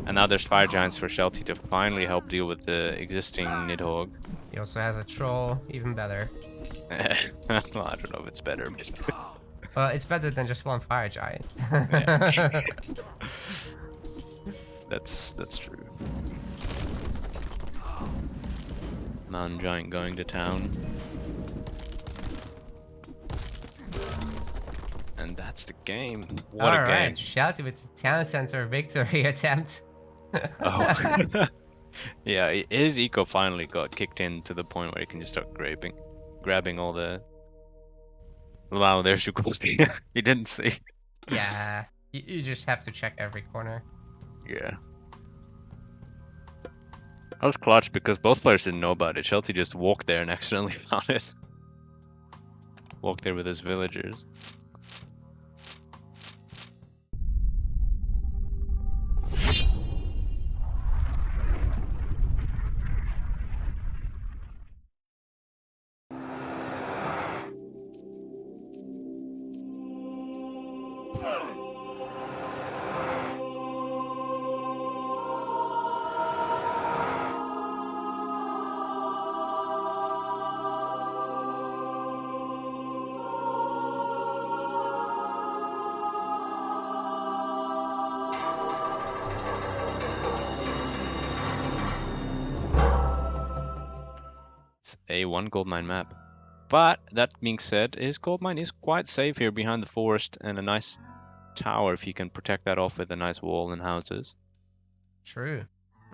And now there's fire giants for Shelty to finally help deal with the existing Nidhogg. He also has a troll, even better. Well, I don't know if it's better. Well, it's better than just one fire giant. That's true. Mountain giant going to town. And that's the game. What a game. Alright, Shelty with the town center victory attempt. Oh. Yeah, his eco finally got kicked in to the point where he can just start grabbing all the... Wow, there's Shukovsky. He didn't see. Yeah, you just have to check every corner. Yeah. That was clutch because both players didn't know about it. Shelty just walked there and accidentally found it. Walked there with his villagers. A 1 gold mine map. But that being said, his gold mine is quite safe here behind the forest and a nice tower if you can protect that off with a nice wall and houses. True.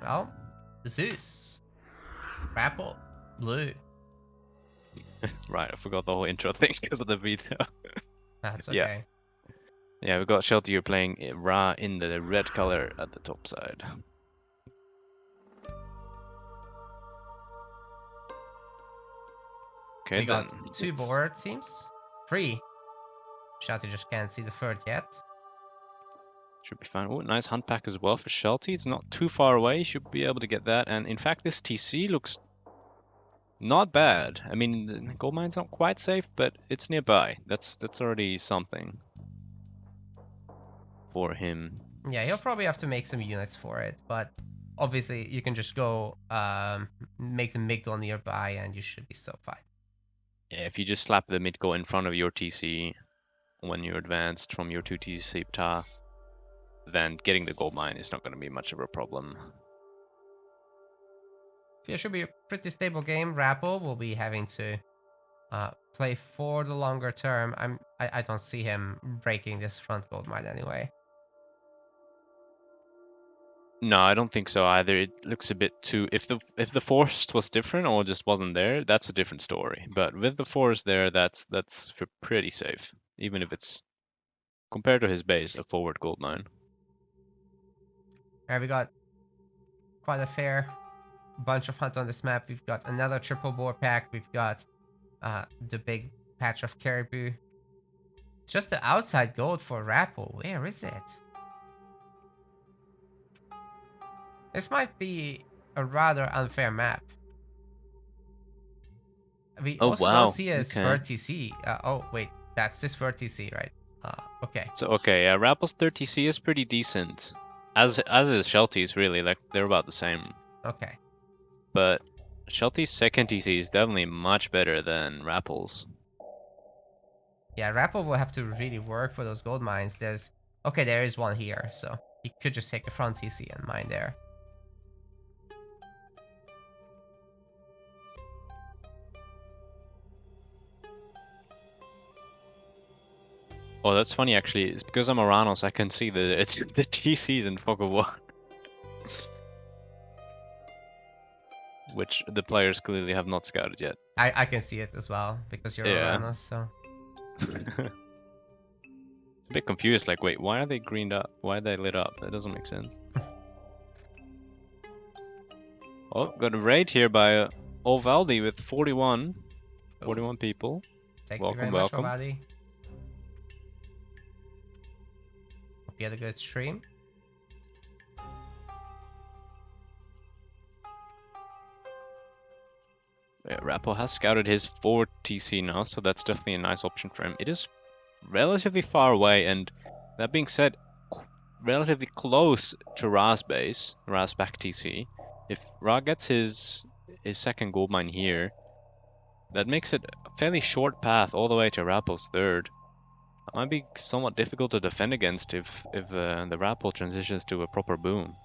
Well, Zeus. Rapl. Blue. Right, I forgot the whole intro thing because of the video. That's Yeah. okay. Yeah, we got Shelty here playing Ra in the red color at the top side. Okay, We then. got 2 board seems. 3. Shelty just can't see the third yet. Should be fine. Oh, nice hunt pack as well for Shelty. It's not too far away. Should be able to get that. And in fact, this TC looks not bad. I mean, the gold mine's not quite safe, but it's nearby. That's already something for him. Yeah, he'll probably have to make some units for it, but obviously you can just go make the Migdal nearby and you should be so fine. Yeah, if you just slap the Midgo in front of your TC when you're advanced from your 2 TC path, then getting the gold mine is not going to be much of a problem. Yeah, it should be a pretty stable game. Rapl will be having to play for the longer term. I don't see him breaking this front gold mine anyway. No, I don't think so either. It looks a bit too. If the forest was different or just wasn't there, that's a different story. But with the forest there, that's pretty safe, even if it's compared to his base, a forward gold mine. Alright, we got quite a fair bunch of hunts on this map. We've got another triple boar pack. We've got the big patch of caribou. It's just the outside gold for Rapl. Where is it? This might be a rather unfair map. We Oh also don't wow. see his Okay. VoDs. Oh wait, that's this VoDs, right? Okay. So okay, Rapl's 30C is pretty decent, as is Shelty's really. Like they're about the same. Okay. But Shelty's second TC is definitely much better than Rapl's. Yeah, Rapl will have to really work for those gold mines. There is one here, so he could just take the front TC and mine there. Oh, that's funny actually. It's because I'm Aranos, I can see the TCs in Fog of War. Which the players clearly have not scouted yet. I can see it as well because you're Yeah. Uranus, so. It's a bit confused, like, wait, why are they greened up? Why are they lit up? That doesn't make sense. Oh, got a raid here by Ovaldi with 41. 41 people. Thank you Welcome, very much, welcome. Ovadi. Hope you had a good stream. Yeah, Rapl has scouted his forward TC now, so that's definitely a nice option for him. It is relatively far away, and that being said, relatively close to Ra's base, Ra's back TC. If Ra gets his second gold mine here, that makes it a fairly short path all the way to Rappel's third. That might be somewhat difficult to defend against if the Rapl transitions to a proper boom.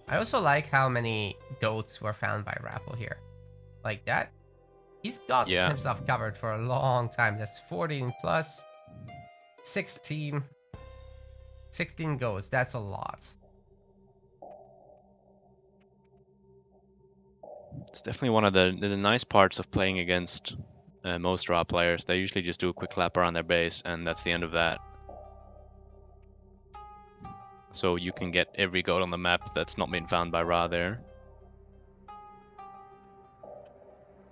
I also like how many goats were found by Rapl here. Like that, he's got Yeah, himself covered for a long time. That's 14 plus 16. 16 goats, that's a lot. it's definitely one of the nice parts of playing against most Ra players. They usually just do a quick lap around their base, and that's the end of that. So you can get every goat on the map that's not been found by Ra there.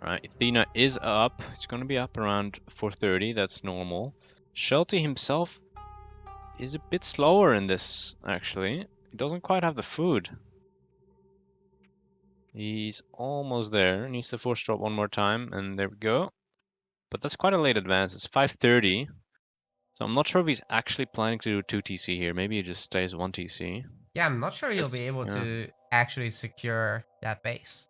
Alright, Athena is up. It's going to be up around 4:30. That's normal. Shelty himself is a bit slower in this, actually. He doesn't quite have the food. He's almost there. Needs to force drop one more time, and there we go. But that's quite a late advance. It's 5:30. So I'm not sure if he's actually planning to do 2 TC here. Maybe he just stays 1 TC. Yeah, I'm not sure he'll Just, be able yeah. to actually secure that base.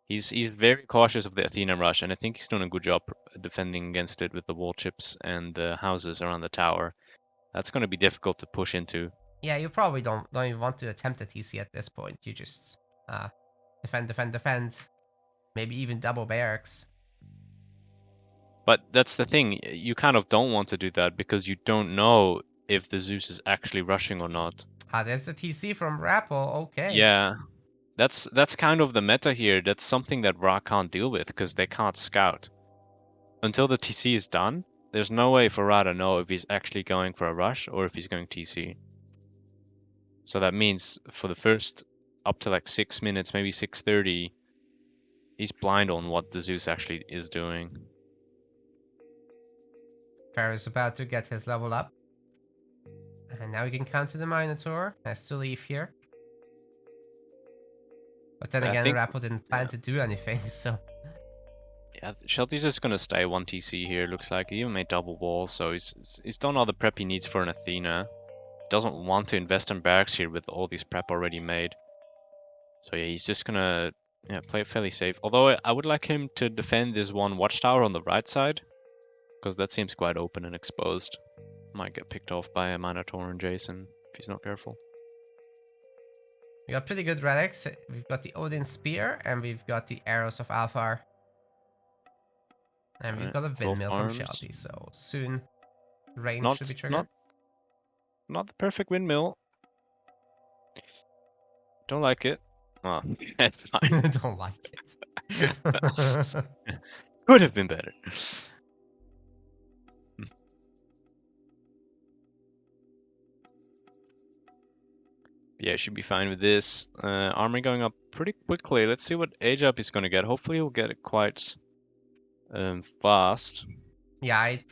He's very cautious of the Athena rush, and I think he's doing a good job defending against it with the wall chips and the houses around the tower. That's going to be difficult to push into. Yeah, you probably don't even want to attempt a TC at this point. You just defend, defend, defend. Maybe even double barracks. But that's the thing, you kind of don't want to do that because you don't know if the Zeus is actually rushing or not. There's the TC from Rapl. Okay. Yeah, that's kind of the meta here. That's something that Ra can't deal with because they can't scout. Until the TC is done, there's no way for Ra to know if he's actually going for a rush or if he's going TC. So that means for the first up to like 6 minutes, maybe 6:30, he's blind on what the Zeus actually is doing. Pharaoh's about to get his level up. And now we can counter the Minotaur. Has to leave here. But then again, Rapl didn't plan to do anything, so... Yeah, Shelty's just gonna stay 1 TC here, looks like. He even made double walls, so he's done all the prep he needs for an Athena. Doesn't want to invest in barracks here with all these prep already made. So yeah, he's just gonna play it fairly safe. Although I would like him to defend this one watchtower on the right side, because that seems quite open and exposed. Might get picked off by a Minotaur and Jason if he's not careful. We got pretty good relics. We've got the Odin Spear, and we've got the Arrows of Alfar. And we've Alright, got a gold windmill from farms. Shelty, so soon rain should be Not triggered. not the perfect windmill. Don't like it. Oh, it's fine. Don't like it. Could have been better. Yeah, should be fine with this. Army going up pretty quickly. Let's see what age up he's gonna get. Hopefully he'll get it quite fast. Yeah, I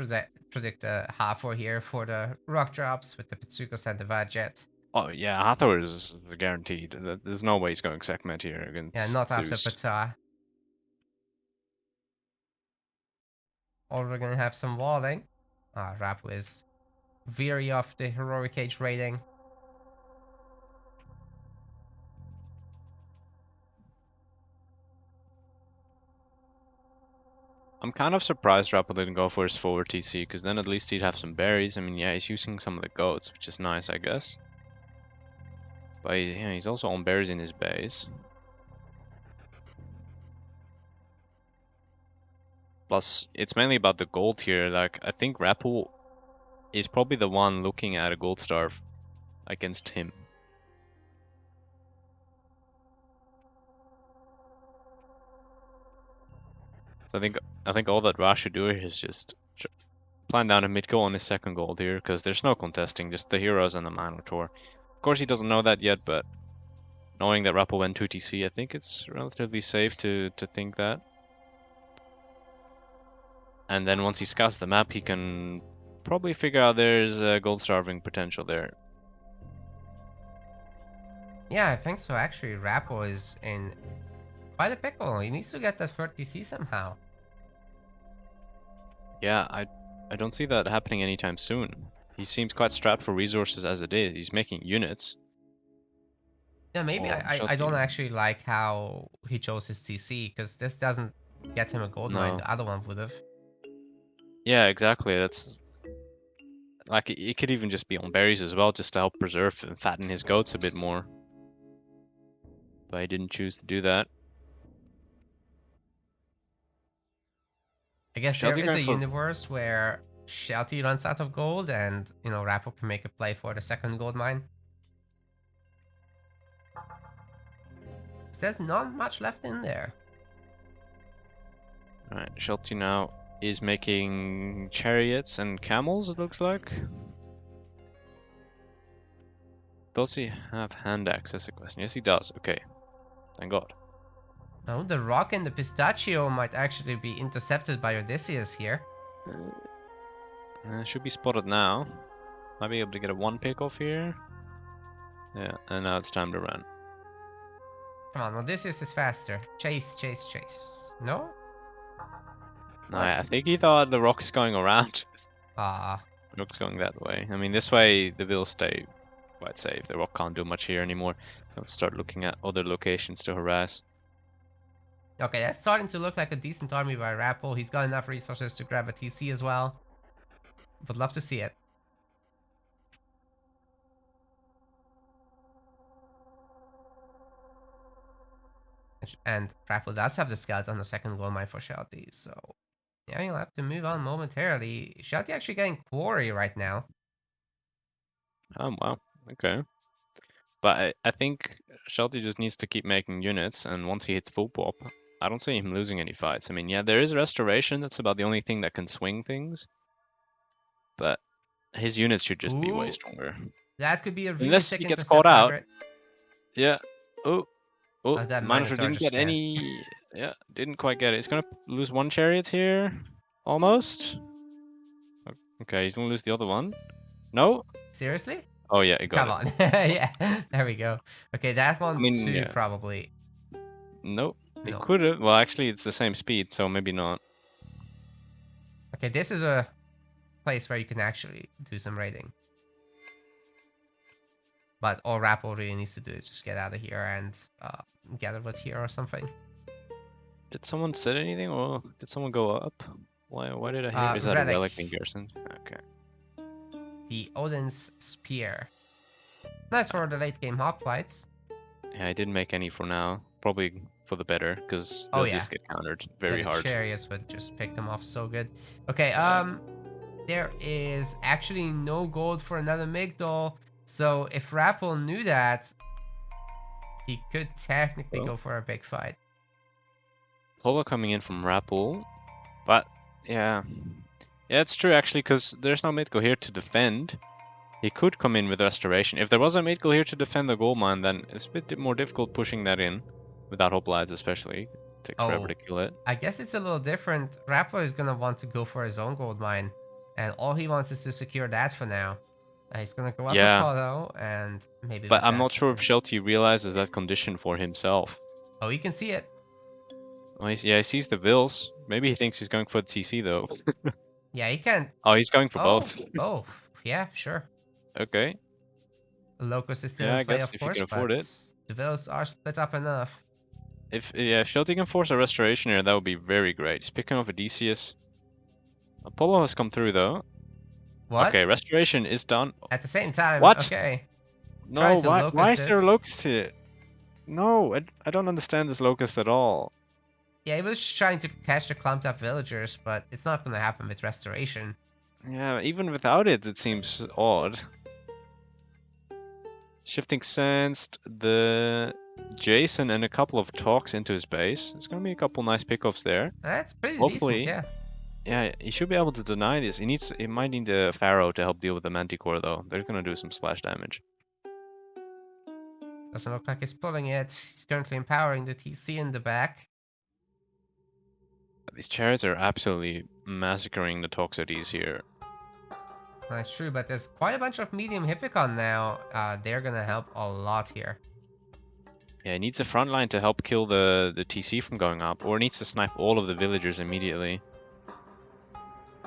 predict a half or here for the rock drops with the Pitsukos and the Vajet. Oh yeah, Hathor is guaranteed. There's no way he's going segment here Yeah, against not after Zeus. Pata. Or we're gonna have some walling. Rapl is weary of the heroic age raiding. I'm kind of surprised Rapl didn't go for his forward TC, because then at least he'd have some berries. I mean, yeah, he's using some of the goats, which is nice, I guess. But yeah, he's also on berries in his base. Plus, it's mainly about the gold here. Like, I think Rapl is probably the one looking at a gold starve against him. So I think all that Ra should do is just plan down a mid goal on his second gold here, because there's no contesting, just the heroes and the Minotaur. Of course, he doesn't know that yet, but knowing that Rapl went 2 TC, I think it's relatively safe to think that. And then once he scouts the map, he can probably figure out there's a gold starving potential there. Yeah, I think so. Actually, Rapl is in quite a pickle. He needs to get that 30C somehow. Yeah, I don't see that happening anytime soon. He seems quite strapped for resources as it is. He's making units. Yeah, maybe Or I don't Shelty. actually like how he chose his TC, because this doesn't get him a gold mine. No. The other one would have. Yeah, exactly. That's like it could even just be on berries as well, just to help preserve and fatten his goats a bit more. But he didn't choose to do that. I guess there Shelty is going a for universe where Shelty runs out of gold and, Rapl can make a play for the second gold mine. So there's not much left in there. Alright, Shelty now is making chariots and camels, it looks like. Does he have hand axe? That's a question. Yes, he does. Okay. Thank God. Oh, the rock and the pistachio might actually be intercepted by Odysseus here. Should be spotted now. Might be able to get a one pick off here. Yeah, and now it's time to run. Come on, Odysseus is faster. Chase, chase, chase. No? No, What? I think he thought the rock's going around. Ah. The rock's going that way. I mean, this way the will stay quite safe. The rock can't do much here anymore. So let's start looking at other locations to harass. Okay, that's starting to look like a decent army by Rapl. He's got enough resources to grab a TC as well. Would love to see it. And Rapl does have the scout on the second gold mine for Shelty, so yeah, you'll have to move on momentarily. Shelty actually getting quarry right now. Oh, wow. Okay. But I think Shelty just needs to keep making units, and once he hits full pop, I don't see him losing any fights. I mean, yeah, there is restoration. That's about the only thing that can swing things. But his units should just be way Ooh, stronger. that could be a really Unless sick he gets caught intercept out. target. Yeah. Oh, oh, That Minotaur Minotaur didn't just get ran. any. Yeah, didn't quite get it. He's gonna lose one chariot here. Almost. Okay, he's gonna lose the other one. No? Seriously? Oh, yeah, he got Come it. on. Yeah, there we go. Okay, that I one mean, too, yeah. probably. Nope. He No. could have. Well, actually, it's the same speed, so maybe not. Okay, this is a place where you can actually do some raiding. But all Rapl really needs to do is just get out of here and gather wood here or something. Did someone say anything, or did someone go up? Why did I hear? Is that a Relic. relic being garrisoned? Okay. The Odin's Spear. Nice for the late game hog fights. Yeah, I didn't make any for now. Probably for the better, because Oh they'll yeah. just get countered Yeah, very the hard. chariots would just pick them off so good. Okay, Yeah. there is actually no gold for another Migdol. So if Rapl knew that, he could technically Well, go for a big fight. Polo coming in from Rapl, but yeah. Yeah, it's true actually, because there's no Mythical here to defend. He could come in with Restoration. If there was a Mythical here to defend the gold mine, then it's a bit more difficult pushing that in, without Hoplites especially. It takes forever Oh, to kill it. I guess it's a little different. Rapl is gonna want to go for his own gold mine, and all he wants is to secure that for now. He's gonna go up Yeah, Apollo, and maybe but with I'm that. not sure if Shelty realizes that condition for himself. Oh, you can see it. Well, yeah, he sees the Vills. Maybe he thinks he's going for the TC though. Yeah, he can. Oh, he's going for Oh, both. oh, yeah, sure. Okay. Locust is still Yeah, in I play, guess of if you course, can afford but it. the villas are split up enough. If Shelty can force a Restoration here, that would be very great. He's picking off Odysseus. Apollo has come through though. What? Okay, Restoration is done. At the same time, What? okay. No, Trying to why locust is there a this. Locust here? No, I don't understand this Locust at all. Yeah, he was trying to catch the clumped up villagers, but it's not gonna happen with restoration. Yeah, even without it, it seems odd. Shifting Sensed, the Jason and a couple of talks into his base. There's gonna be a couple nice pickoffs there. That's pretty decent, Hopefully, yeah. yeah, he should be able to deny this. He might need the Pharaoh to help deal with the Manticore though. They're gonna do some splash damage. Doesn't look like he's pulling it. He's currently empowering the TC in the back. These chariots are absolutely massacring the Toxotes here. That's true, but there's quite a bunch of medium Hippicon now. They're gonna help a lot here. Yeah, he needs a front line to help kill the TC from going up, or needs to snipe all of the villagers immediately.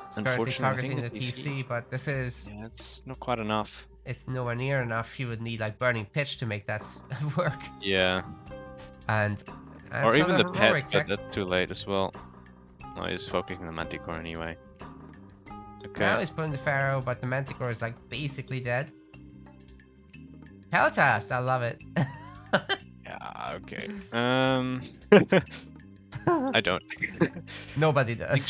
It's currently Unfortunately, I targeting think the the TC... TC, but this is... Yeah, it's not quite enough. It's nowhere near enough. You would need like burning pitch to make that work. Yeah. And that's Or not even a the heroic pet, tech. but that's too late as well. No, he's focusing on the Manticore anyway. Okay. Now he's pulling the Pharaoh, but the Manticore is like basically dead. Peltas, I love it. Yeah, okay. I don't. Nobody I think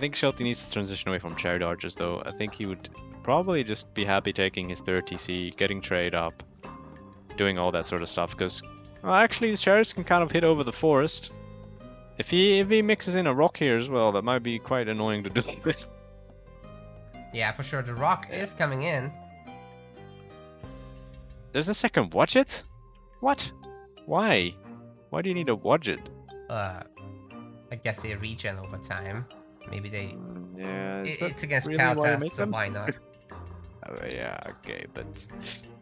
does. Shelty needs to transition away from Chariot Archers though. I think he would probably just be happy taking his 3rd TC, getting trade up, doing all that sort of stuff, because well, actually the Chariots can kind of hit over the forest. If he mixes in a rock here as well, that might be quite annoying to do with. Yeah, for sure. The rock is coming in. There's a second Wadget? What? Why? Why do you need a Wadget? I guess they regen over time. Maybe they... Yeah, It's against really why you Peltas, make so them? why not? Oh, yeah, okay, but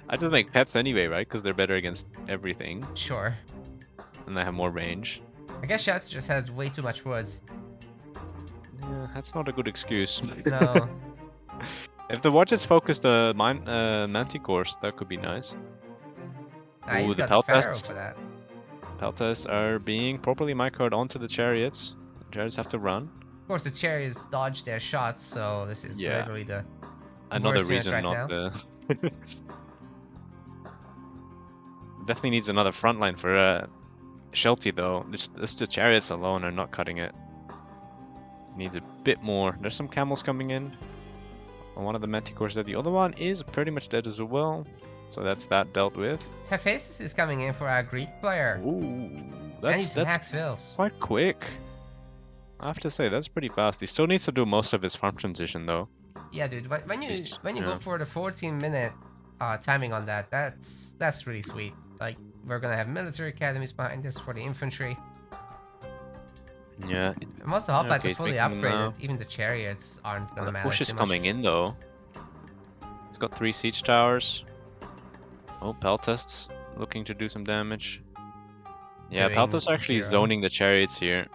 I just make pets anyway, right? Because they're better against everything, Sure. and they have more range. I guess Shelty just has way too much wood. Yeah, that's not a good excuse. No. If the Wadgets focus the Manticores, that could be nice. He's Ooh, the got the Pharaoh Peltas. for that. Peltas are being properly microed onto the Chariots. The Chariots have to run. Of course, the chariots dodge their shots, so this is Yeah. literally the Another worst unit reason right not now. to... Definitely needs another front line for Shelty though. Just the Chariots alone are not cutting it. Needs a bit more. There's some camels coming in. One of the Manticores dead. The other one is pretty much dead as well. So that's that dealt with. Hephaestus is coming in for our Greek player. Ooh, And that's he's Max Vills. quite quick. I have to say that's pretty fast. He still needs to do most of his farm transition though. Yeah, dude. When you Yeah. go for the 14-minute timing on that, that's really sweet. Like, we're gonna have military academies behind this for the infantry. Yeah. And most of the hoplites okay, are fully he's making them now. upgraded. Even the chariots aren't gonna The matter push is too much. coming in though. He's got 3 siege towers. Oh, Peltasts looking to do some damage. Yeah, Doing Peltas actually 0. zoning the chariots here.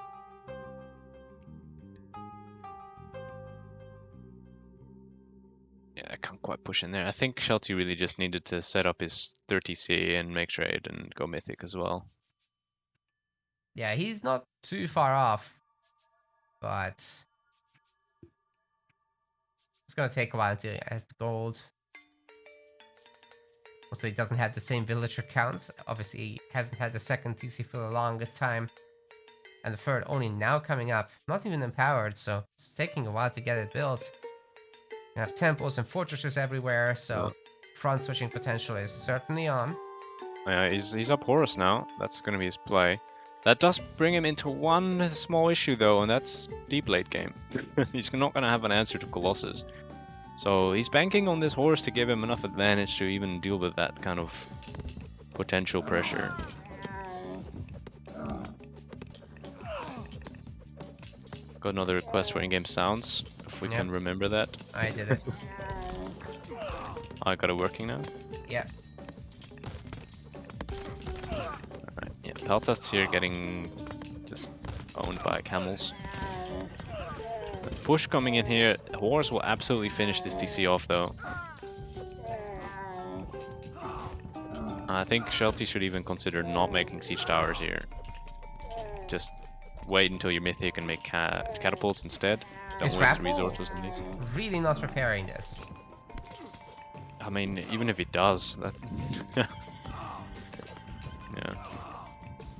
Yeah, I can't quite push in there. I think Shelty really just needed to set up his 30C and make trade and go mythic as well. Yeah, he's not too far off, but it's gonna take a while until he has the gold. Also, he doesn't have the same villager counts. Obviously, he hasn't had the second TC for the longest time. And the third only now coming up. Not even empowered, so it's taking a while to get it built. You have temples and fortresses everywhere, so front switching potential is certainly on. Yeah, he's up Horus now. That's going to be his play. That does bring him into one small issue though, and that's deep late game. He's not going to have an answer to Colossus. So he's banking on this Horus to give him enough advantage to even deal with that kind of potential pressure. Got another request for in-game sounds, if we can remember that. I did it. I got it working now? Yeah. Alright, yeah, Peltast's here getting just owned by camels. The push coming in here, Horus will absolutely finish this TC off though. I think Shelty should even consider not making siege towers here. Just wait until you're mythic and make catapults instead. Don't waste resources on these. Really not preparing this. I mean, even if he does, that yeah.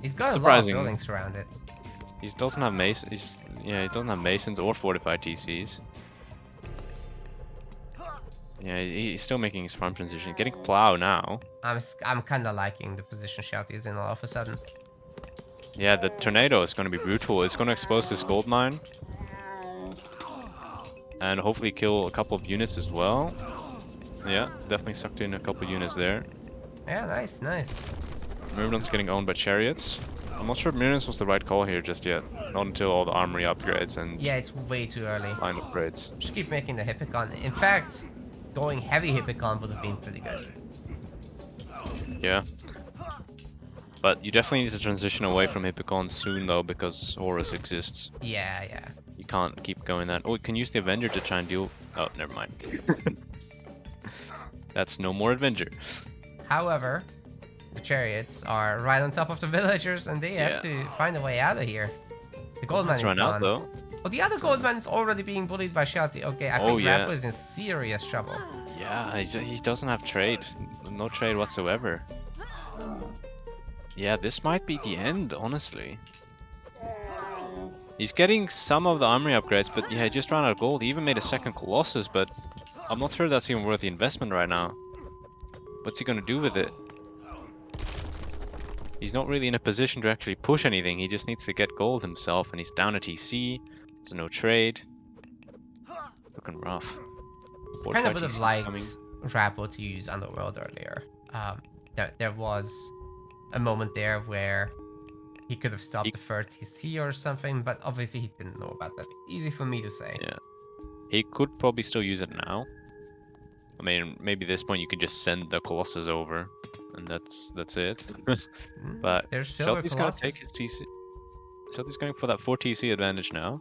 He's got a lot of buildings around it. He doesn't have masons. He doesn't have masons or fortified TCs. Yeah, he's still making his farm transition. Getting plow now. I'm kind of liking the position Shelty is in all of a sudden. Yeah, the tornado is going to be brutal. It's going to expose this gold mine. And hopefully kill a couple of units as well. Yeah, definitely sucked in a couple of units there. Yeah, nice, nice. Myrmidon's getting owned by chariots. I'm not sure if Myrmidon's was the right call here just yet. Not until all the armory upgrades and... Yeah, it's way too early. Line upgrades. Just keep making the Hippicon. In fact, going heavy Hippicon would have been pretty good. Yeah. But you definitely need to transition away from Hippicon soon though, because Horus exists. Yeah, yeah. You can't keep going that. Oh, you can use the Avenger to try and deal... Oh, never mind. That's no more Avenger. However, the chariots are right on top of the villagers and they have to find a way out of here. The gold man is gone. Out, though. Oh, the other gold man is already being bullied by Shelty. Okay, I think Rapl is in serious trouble. Yeah, he doesn't have trade. No trade whatsoever. Yeah, this might be the end, honestly. He's getting some of the armory upgrades, but yeah, he just ran out of gold. He even made a second Colossus, but I'm not sure that's even worth the investment right now. What's he gonna do with it? He's not really in a position to actually push anything. He just needs to get gold himself, and he's down a TC. There's no trade. Looking rough. Kind of would have liked Rapl to use Underworld earlier. There was a moment there where he could have stopped the third TC or something, but obviously he didn't know about that. Easy for me to say. Yeah. He could probably still use it now. I mean, maybe at this point you can just send the Colossus over, and that's it. But there's still Shelty's gonna take his TC. Shelty's going for that 4 TC advantage now.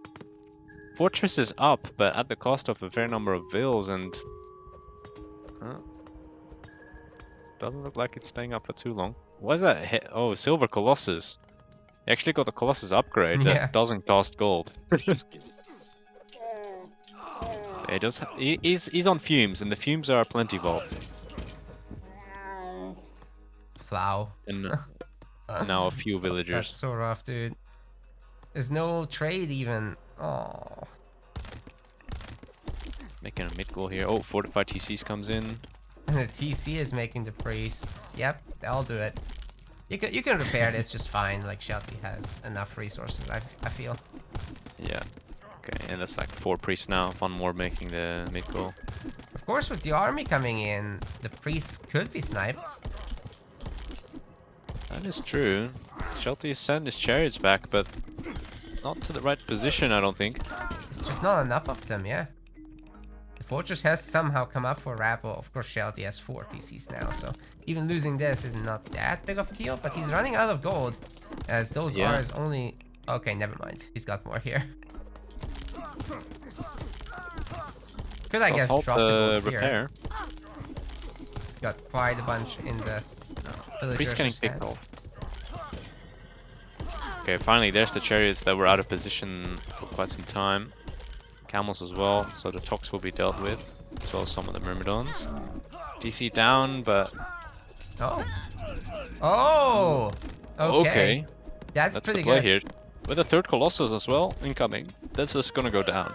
Fortress is up, but at the cost of a fair number of vills, and doesn't look like it's staying up for too long. What is that? Oh, Silver Colossus. He actually got the Colossus upgrade that doesn't cost gold. He's on fumes, and the fumes are plenty vault. Flow. And now a few villagers. That's so rough, dude. There's no trade even. Oh. Making a mid goal here. Oh, fortified TCs comes in. And the TC is making the priests. Yep, they'll do it. You can repair this just fine. Like Shelty has enough resources. I feel. Yeah. Okay, and that's like 4 priests now. One more making the mid goal. Of course, with the army coming in, the priests could be sniped. That is true. Shelty is sending his chariots back, but not to the right position, I don't think. It's just not enough of them, yeah. The fortress has somehow come up for Rapl. Of course, Shelty has 4 TCs now, so even losing this is not that big of a deal, but he's running out of gold, as those are his only... Okay, never mind. He's got more here. Could, I guess, drop the gold here. He's got quite a bunch in the villagers' hand. Okay, finally, there's the chariots that were out of position for quite some time. Camels as well, so the Tox will be dealt with, as well as some of the Myrmidons. DC down, but Oh. Oh! Okay. That's the pretty play good. here. With a third Colossus as well incoming. That's just gonna go down.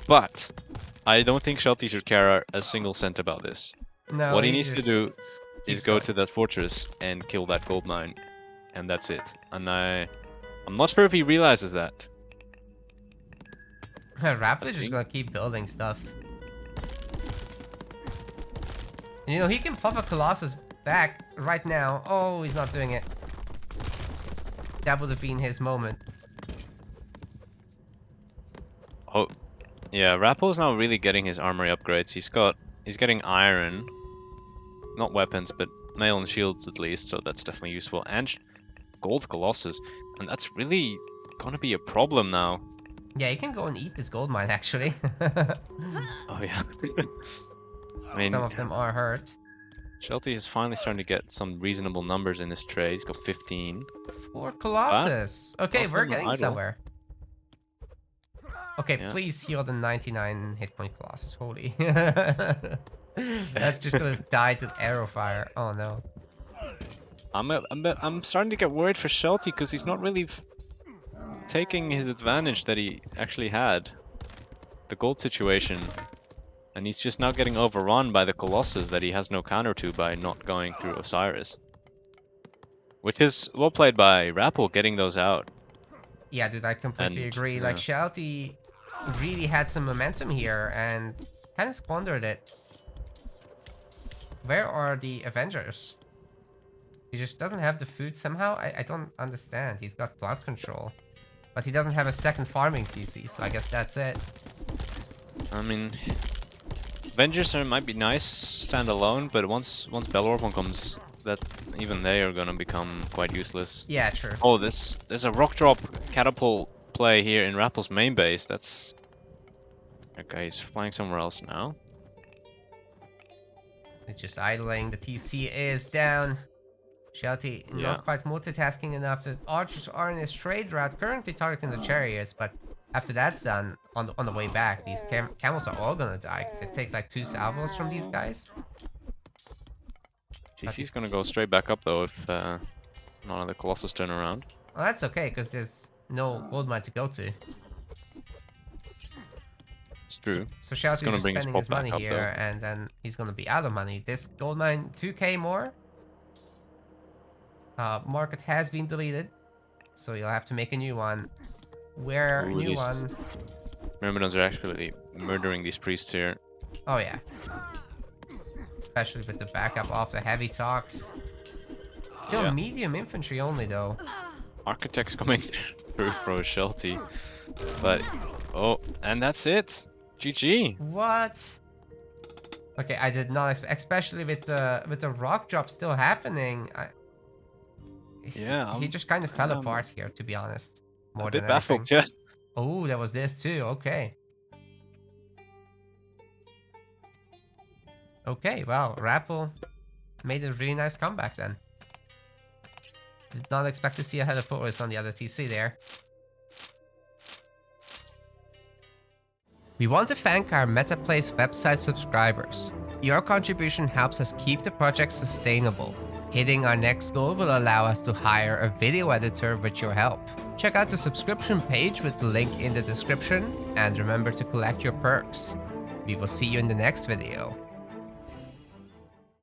But I don't think Shelty should care a single cent about this. No, What he he needs to do just is keeps go going. to that fortress and kill that gold mine. And that's it. And I'm not sure if he realizes that. Rapl is just gonna keep building stuff. And, you know, he can pop a Colossus back right now. Oh, he's not doing it. That would have been his moment. Oh, yeah, Rapl is now really getting his armory upgrades. He's getting iron. Not weapons, but mail and shields at least, so that's definitely useful. And gold Colossus. And that's really gonna be a problem now. Yeah, he can go and eat this gold mine, actually. Oh, yeah. I mean, Some of them are hurt. Shelty is finally starting to get some reasonable numbers in his trade. He's got 15. 4 Colossus. Okay, we're getting idle. somewhere. Okay, Yeah. please heal the 99 hit point Colossus. Holy. That's just gonna die to arrow fire. Oh no. I'm starting to get worried for Shelty because he's not really taking his advantage that he actually had. The gold situation. And he's just now getting overrun by the Colossus that he has no counter to by not going through Osiris. Which is well played by Rapl getting those out. Yeah, dude, I completely agree. Yeah. Like, Shelty really had some momentum here and kind of squandered it. Where are the Avengers? He just doesn't have the food somehow? I don't understand. He's got blood control. But he doesn't have a second farming TC, so I guess that's it. I mean, Avengers might be nice standalone, but once Belorpon comes, that even they are gonna become quite useless. Yeah, true. Oh, there's a rock drop catapult play here in Rapl's main base. That's okay. He's flying somewhere else now. It's just idling. The TC is down. Shelty not quite multitasking enough. The archers are in his trade route, currently targeting the chariots, but after that's done, on the way back, these camels are all gonna die, because it takes like 2 salvos from these guys. GC's gonna go straight back up though if none of the Colossus turn around. Well, that's okay, because there's no gold mine to go to. It's true. So Shelty's just spending his money up, here, though. and then he's gonna be out of money. This gold mine, 2k more. Market has been deleted, so you'll have to make a new one. Where Ooh, new one? Myrmidons are actually murdering these priests here. Oh yeah. Especially with the backup of the heavy talks. Still medium infantry only though. Architects coming through for a Shelty. But oh, and that's it. GG. What? Okay, I did not expect, especially with the rock drop still happening. He just kind of fell apart here, to be honest. More than anything. Baffled, yeah. Oh, there was this too. Okay. Okay, wow. Rapl made a really nice comeback then. Did not expect to see a Heliporus on the other TC there. We want to thank our MetaPlace website subscribers. Your contribution helps us keep the project sustainable. Hitting our next goal will allow us to hire a video editor with your help. Check out the subscription page with the link in the description, and remember to collect your perks. We will see you in the next video.